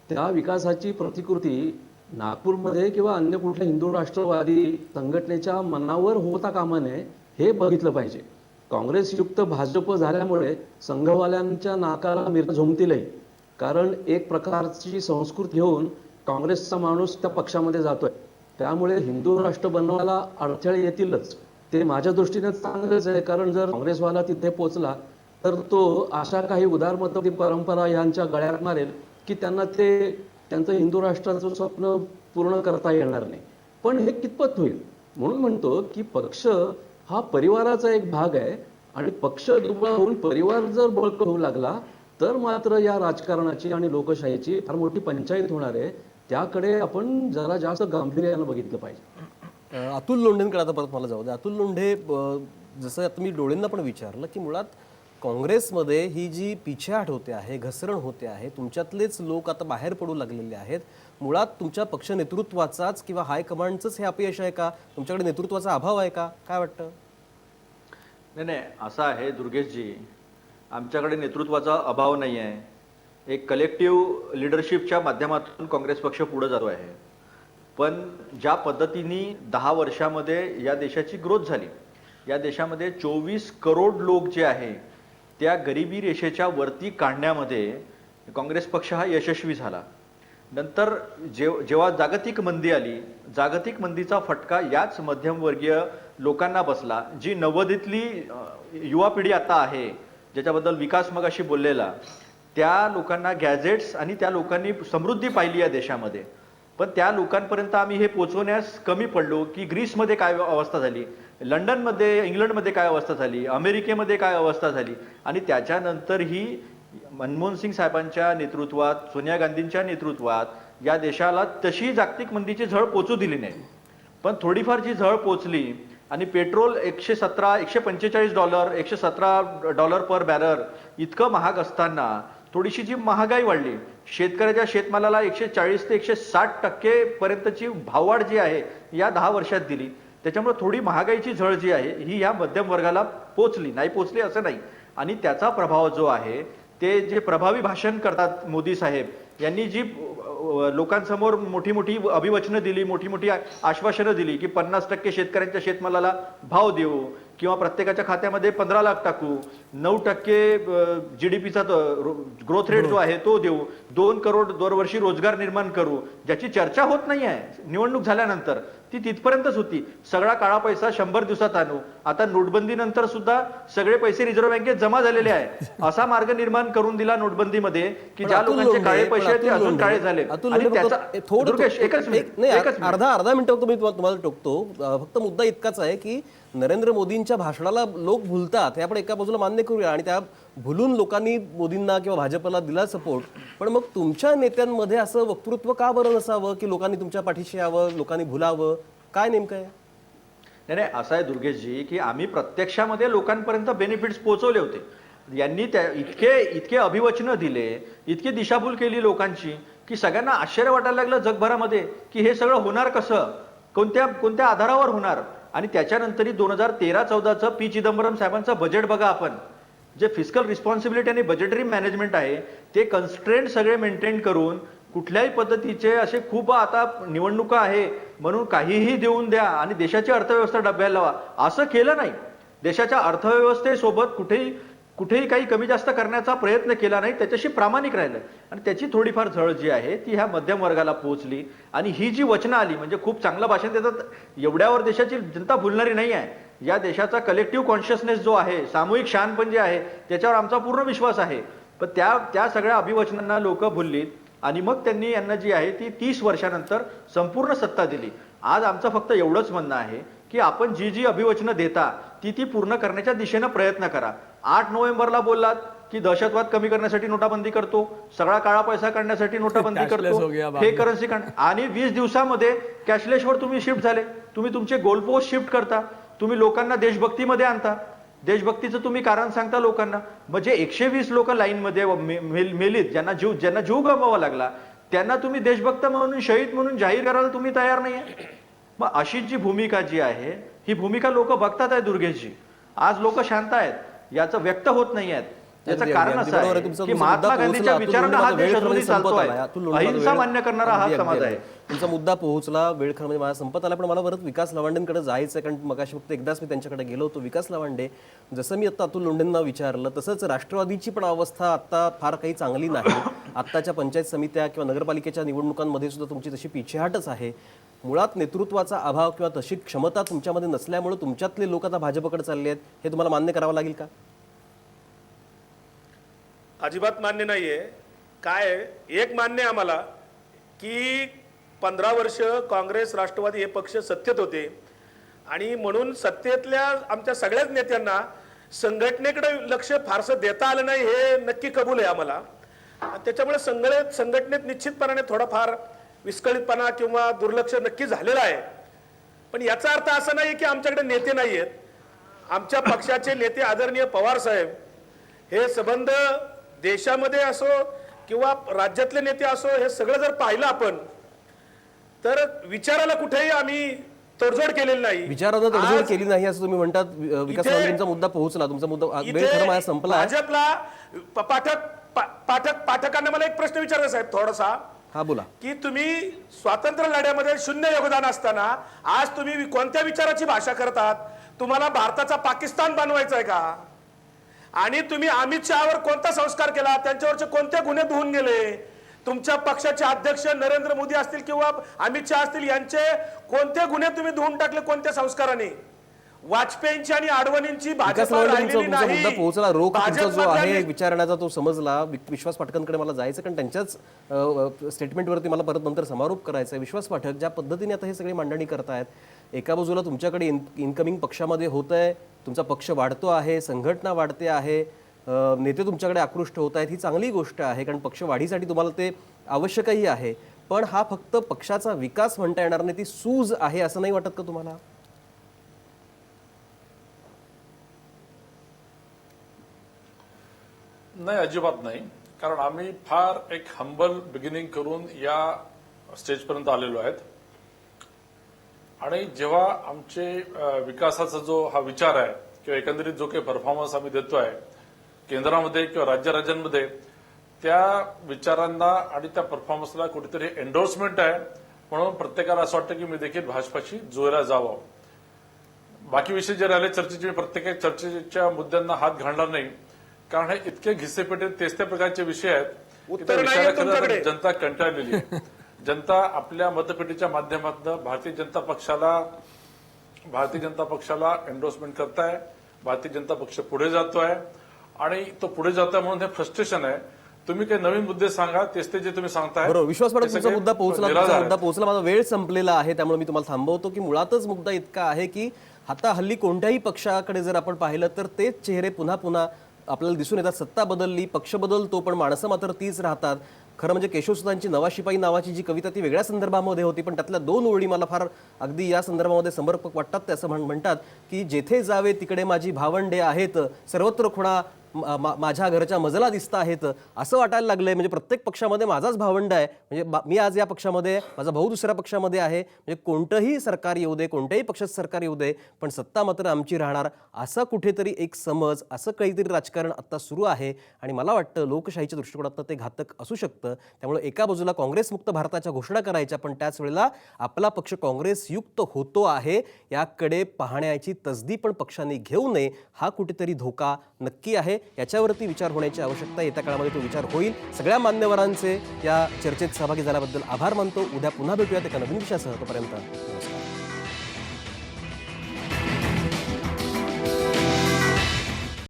Speaker 2: त्या विकासाची प्रतिकृती नागपूरमध्ये किंवा अन्य कुठल्या हिंदू राष्ट्रवादी संघटनेच्या मनावर होता कामा नये हे बघितलं पाहिजे. काँग्रेसयुक्त भाजप झाल्यामुळे संघवाल्यांच्या नाकाला मिरज झोमतीलही, कारण एक प्रकारची संस्कृती घेऊन काँग्रेसचा माणूस त्या पक्षामध्ये जातोय. त्यामुळे हिंदू राष्ट्र बनवायला अडथळे येतीलच. ते माझ्या दृष्टीने चांगलंच आहे, कारण जर काँग्रेसवाला तिथे पोचला तर तो अशा काही उदारमतवादी परंपरा यांच्या गळ्यात मारेल की त्यांना त्यांचं हिंदू राष्ट्राचं स्वप्न पूर्ण करता येणार नाही. पण हे कितपत होईल? म्हणून म्हणतो की पक्ष हा परिवाराचा एक भाग आहे आणि पक्ष दुबळा होऊन परिवार जर बळकट होऊ लागला तर मात्र या राजकारणाची आणि लोकशाहीची फार मोठी पंचायत होणार आहे. त्याकडे आपण जरा जास्त गांभीर्यानं बघितलं पाहिजे.
Speaker 1: अतुल लोंढेंकडे आता परत मला जाऊ दे. अतुल लोंढे, जसं आता मी डोळेंना पण विचारलं की मुळात काँग्रेसमध्ये ही जी पिछेहाट होते आहे, घसरण होते आहे, तुमच्यातलेच लोक आता बाहेर पडू लागलेले आहेत. मुळात तुमच्या पक्ष नेतृत्वाचाच किंवा हायकमांडचंच हे अपयश आहे का? तुमच्याकडे नेतृत्वाचा अभाव आहे का? काय वाटतं?
Speaker 5: नाही, असं आहे दुर्गेशजी, आमच्याकडे नेतृत्वाचा अभाव नाही आहे. एक कलेक्टिव्ह लिडरशिपच्या माध्यमातून काँग्रेस पक्ष पुढे जातो आहे. पण ज्या पद्धतीने 10 वर्षामध्ये या देशाची ग्रोथ झाली, या देशामध्ये 24 करोड लोक जे आहे त्या गरिबी रेषेच्या वरती काढण्यामध्ये काँग्रेस पक्ष हा यशस्वी झाला. नंतर जेव्हा जागतिक मंदी आली, जागतिक मंदीचा फटका याच मध्यमवर्गीय लोकांना बसला. जी 90तली युवा पिढी आता आहे, ज्याच्याबद्दल विकास मगाशी बोललेला, त्या लोकांना गॅजेट्स आणि त्या लोकांनी समृद्धी पाहिली या देशामध्ये. पण त्या लोकांपर्यंत आम्ही हे पोहोचवण्यास कमी पडलो की ग्रीसमध्ये काय अवस्था झाली, लंडनमध्ये, इंग्लंडमध्ये काय अवस्था झाली, अमेरिकेमध्ये काय अवस्था झाली. आणि त्याच्यानंतरही मनमोहन सिंग साहेबांच्या नेतृत्वात, सोनिया गांधींच्या नेतृत्वात या देशाला तशी जागतिक मंदीची झळ पोचू दिली नाही. पण थोडीफार जी झळ पोचली आणि पेट्रोल $145, $117 पर बॅरल इतकं महाग असताना थोडीशी जी महागाई वाढली, शेतकऱ्याच्या शेतमालाला 140 ते 160% पर्यंतची भाववाढ जी आहे या 10 वर्षात दिली. त्याच्यामुळे थोडी महागाईची झळ जी आहे ही या मध्यम वर्गाला नाही पोचली असं नाही. आणि त्याचा प्रभाव जो आहे, ते जे प्रभावी भाषण करतात मोदी साहेब यांनी, जी लोकांसमोर मोठी मोठी अभिवचनं दिली, मोठी मोठी आश्वासनं दिली की 50% शेतकऱ्यांच्या शेतमालाला भाव देऊ किंवा प्रत्येकाच्या खात्यामध्ये 15 लाख टाकू, 9% GDPचा ग्रोथ रेट जो आहे तो देऊ, 2 करोड दरवर्षी रोजगार निर्माण करू, ज्याची चर्चा होत नाही आहे निवडणूक झाल्यानंतर, ती तिथपर्यंतच होती. सगळा काळा पैसा 100 दिवसात आणू. आता नोटबंदीनंतर सुद्धा सगळे पैसे रिझर्व्ह बँकेत जमा झालेले आहे. असा मार्ग निर्माण करून दिला नोटबंदीमध्ये की ज्या लोकांचे काळे पैसे आहेत ते अजून काळे झाले. आणि त्याचा दुर्गेश, एकच मिनिट.
Speaker 1: अर्धा मिनिट मी तुम्हाला टोकतो. फक्त मुद्दा इतकाच आहे की नरेंद्र मोदींच्या भाषणाला लोक भुलतात हे आपण एका बाजूला मान्य करूया, आणि त्या भुलून लोकांनी मोदींना किंवा भाजपला दिला सपोर्ट. पण मग तुमच्या नेत्यांमध्ये असं वक्तृत्व का बरं नसावं की लोकांनी तुमच्या पाठीशी यावं, लोकांनी भुलावं? काय नेमकं आहे?
Speaker 5: नाही, असं आहे दुर्गेशजी की आम्ही प्रत्यक्षामध्ये लोकांपर्यंत बेनिफिट्स पोहोचवले होते. यांनी त्या इतके अभिवचनं दिले, इतकी दिशाभूल केली लोकांची की सगळ्यांना आश्चर्य वाटायला लागलं जगभरामध्ये की हे सगळं होणार कसं, कोणत्या आधारावर होणार. आणि त्याच्यानंतरही 2013-14चं पी चिदंबरम साहेबांचं बजेट बघा आपण, जे फिस्कल रिस्पॉन्सिबिलिटी आणि बजेटरी मॅनेजमेंट आहे ते कन्स्ट्रेंट सगळे मेंटेन करून कुठल्याही पद्धतीचे असे खूप आता निवडणुका आहे म्हणून काहीही देऊन द्या आणि देशाची अर्थव्यवस्था डब्याला लावा, असं केलं नाही. देशाच्या अर्थव्यवस्थेसोबत कुठेही काही कमी जास्त करण्याचा प्रयत्न केला नाही, त्याच्याशी प्रामाणिक राहिलं. आणि त्याची थोडीफार झळ जी आहे ती ह्या मध्यम वर्गाला पोहोचली. आणि ही जी वचनं आली म्हणजे खूप चांगलं भाषण देतात, एवढ्यावर देशाची जनता भुलणारी नाही आहे. या देशाचा कलेक्टिव्ह कॉन्शियसनेस जो आहे, सामूहिक शहाणपण जे आहे, त्याच्यावर आमचा पूर्ण विश्वास आहे. पण त्या सगळ्या अभिवचनांना लोक भुललीत आणि मग त्यांनी यांना जी आहे ती 30 वर्षानंतर संपूर्ण सत्ता दिली. आज आमचं फक्त एवढंच म्हणणं आहे की आपण जी अभिवचनं देता ती पूर्ण करण्याच्या दिशेनं प्रयत्न करा. 8 नोव्हेंबरला बोललात की दहशतवाद कमी करण्यासाठी नोटाबंदी करतो, सगळा काळा पैसा काढण्यासाठी नोटाबंदी करतो, हे करन्सी आणि 20 दिवसामध्ये कॅशलेसवर तुम्ही शिफ्ट झाले. तुम्ही तुमचे गोलपोस्ट शिफ्ट करता, तुम्ही लोकांना देशभक्तीमध्ये आणता, देशभक्तीचं तुम्ही कारण सांगता लोकांना. म्हणजे 120 लोक लाईनमध्ये मेलीत, ज्यांना जीव गमवावा लागला, त्यांना तुम्ही देशभक्त म्हणून, शहीद म्हणून जाहीर करायला तुम्ही तयार नाहीये. मग अशी जी भूमिका जी आहे ही भूमिका लोक बघतात आहे दुर्गेशजी. आज लोक शांत आहेत, याचं व्यक्त होत नाही आहेत. याचं कारण असं आहे की महात्मा गांधीच्या विचारांना हा देश अजूनही चालतोय. अहिंसा मान्य करणारा हा समाज आहे.
Speaker 1: तुमचा मुद्दा पोहोचला, वेळ खरं म्हणजे माझा संपत आला. पण मला परत विकास लवांडेंकडे जायचं, कारण मगाशी फक्त एकदाच मी त्यांच्याकडे गेलो होतो. विकास लवांडे, जसं मी आता अतुल लोंढेंना विचारलं तसंच राष्ट्रवादीची पण अवस्था आता फार काही चांगली नाही. आत्ताच्या पंचायत समित्या किंवा नगरपालिकेच्या निवडणुकांमध्ये सुद्धा तुमची तशी पिछेहाटच आहे. मुळात नेतृत्वाचा अभाव किंवा तशी क्षमता तुमच्यामध्ये नसल्यामुळे तुमच्यातले लोक आता भाजपकडे चालले आहेत, हे तुम्हाला मान्य करावं लागेल का?
Speaker 6: अजिबात मान्य नाहीये. काय एक मान्य आहे आम्हाला की 15 वर्ष काँग्रेस राष्ट्रवादी हे पक्ष सत्तेत होते आणि म्हणून सत्तेतल्या आमच्या सगळ्याच नेत्यांना संघटनेकडे लक्ष फारसं देता आलं नाही, हे नक्की कबूल आहे आम्हाला. त्याच्यामुळे संघटनेत निश्चितपणाने थोडाफार विस्कळीतपणा किंवा दुर्लक्ष नक्की झालेलं आहे. पण याचा अर्थ असा नाही की आमच्याकडे नेते नाही आहेत. आमच्या पक्षाचे नेते आदरणीय पवार साहेब हे संबंध देशामध्ये असो किंवा राज्यातले नेते असो, हे सगळं जर पाहिलं आपण तर विचाराला कुठेही आम्ही तडजोड केलेली नाही.
Speaker 1: विचारानं तडजोड केली नाही असं तुम्ही म्हणतात. विकास लवांडेंचा मुद्दा पोहोचला, तुमचा मुद्दा वेळ खरं माझा संपला.
Speaker 6: भाजपला पाठकांना मला एक प्रश्न विचारायचा साहेब थोडासा.
Speaker 1: हा बोला.
Speaker 6: की तुम्ही स्वातंत्र्य लढ्यामध्ये 0 योगदान असताना आज तुम्ही कोणत्या विचाराची भाषा करतात? तुम्हाला भारताचा पाकिस्तान बनवायचा आहे का? आणि तुम्ही अमित शहावर कोणता संस्कार केला? त्यांच्यावरचे कोणते गुन्हे धुवून गेले? तुमच्या पक्षाचे अध्यक्ष नरेंद्र मोदी असतील किंवा अमित शहा असतील, यांचे कोणते गुन्हे तुम्ही धुवून टाकले? कोणत्या संस्काराने? वाजपेयींची आणि आडवाणींची भाजप राहिलेली नाही.
Speaker 1: मुद्दा पोहोचला. रोख तुमचा जो आहे विचारण्याचा तो समजला. विश्वास पाठकांकडे मला जायचं, कारण त्यांच्याच स्टेटमेंटवरती मला परत नंतर समारोप करायचा आहे. विश्वास पाठक ज्या पद्धतीने आता हे सगळे मांडणी करतायत, एका बाजूला तुमच्याकडे इनकमिंग पक्षामध्ये होत आहे, तुमचा पक्ष वाढतो आहे, संघटना वाढते आहे, नेते तुमच्याकडे आकृष्ट होत आहेत, ही चांगली गोष्ट आहे, कारण पक्ष वाढीसाठी तुम्हाला ते आवश्यकही आहे. पण हा फक्त पक्षाचा विकास म्हणता येणार नाही, ती सूज आहे, असं नाही वाटत का तुम्हाला?
Speaker 3: नाही, अजिबात नाही. कारण आम्ही फार एक हंबल बिगिनिंग करून या स्टेजपर्यंत आलेलो आहेत. आणि जेव्हा आमचे विकासाचा जो हा विचार आहे किंवा एकंदरीत जो काही परफॉर्मन्स आम्ही देतोय केंद्रामध्ये किंवा राज्यांमध्ये, त्या विचारांना आणि त्या परफॉर्मन्सला कुठेतरी एन्डोर्समेंट आहे. म्हणून प्रत्येकाला असं वाटतं की मी देखील भाजपाशी जुळला जावं. बाकी विषय जे राहिले चर्चेचे, मी प्रत्येक चर्चेच्या मुद्द्यांना हात घालणार नाही, कारण हे इतके घिसेपेटे तेच त्या प्रकारचे विषय आहेत की त्या
Speaker 6: उत्तर नाहीये
Speaker 3: विषयाला
Speaker 6: तुमच्याकडे.
Speaker 3: खरं जनता कंटाळलेली आहे. जनता आपल्या मतपेटीच्या माध्यमातून भारतीय जनता पक्षाला एन्डोर्समेंट करताय. भारतीय जनता पक्ष पुढे जातोय आणि तो पुढे जातोय म्हणून हे फ्रस्ट्रेशन आहे. तुम्ही काही नवीन मुद्दे सांगा, तेच ते जे तुम्ही सांगताय
Speaker 1: बरोबर, विश्वास पाठक
Speaker 3: ते
Speaker 1: तुमचा
Speaker 3: सगळे
Speaker 1: मुद्दा पोहोचला,
Speaker 3: निराधार
Speaker 1: तुमचा
Speaker 3: आहेत.
Speaker 1: मुद्दा पोहोचला. माझा वेळ संपलेला आहे, त्यामुळे मी तुम्हाला थांबवतो की मुळातच मुद्दा इतका आहे की आता हल्ली कोणत्याही पक्षाकडे जर आपण पाहिलं तर तेच चेहरे पुन्हा पुन्हा आपल्याला दिसून येतात. सत्ता बदलली, पक्ष बदलतो, पण माणसं मात्र तीच राहतात. खरं म्हणजे केशवसुतांची नवा शिपाई नावाची जी कविता ती वेगळ्या संदर्भामध्ये होती, पण त्यातल्या 2 ओळी मला फार अगदी या संदर्भामध्ये समर्पक वाटतात. ते असं म्हणतात की जेथे जावे तिकडे माझी भावंडे आहेत, सर्वत्र खुणा माझ्या घरच्या मजला दिसत आहेत, असं वाटायला लागलंय. म्हणजे प्रत्येक पक्षामध्ये माझाच भावंड आहे. म्हणजे मी आज या पक्षामध्ये, माझा भाऊ दुसऱ्या पक्षामध्ये आहे. म्हणजे कोणतंही सरकार येऊ दे, कोणत्याही पक्षाचं सरकार येऊ दे, पण सत्ता मात्र आमची राहणार, असा कुठेतरी एक समज, असं काहीतरी राजकारण आता सुरू आहे. आणि मला वाटतं लोकशाहीच्या दृष्टिकोनातून ते घातक असू शकतं. त्यामुळे एका बाजूला काँग्रेसमुक्त भारताच्या घोषणा करायच्या, पण त्याच वेळेला आपला पक्ष काँग्रेसयुक्त होतो आहे याकडे पाहण्याची तसदी पण पक्षांनी घेऊ नये. हा कुठेतरी धोका नक्की आहे. याच्यावरती विचार होण्याची आवश्यकता. येत्या काळामध्ये तो विचार होईल. सगळ्या मान्यवरांचे या चर्चेत सहभागी झाल्याबद्दल आभार मानतो. उद्या पुन्हा भेटूयात एका नवीन विषयासह. तोपर्यंत नमस्कार.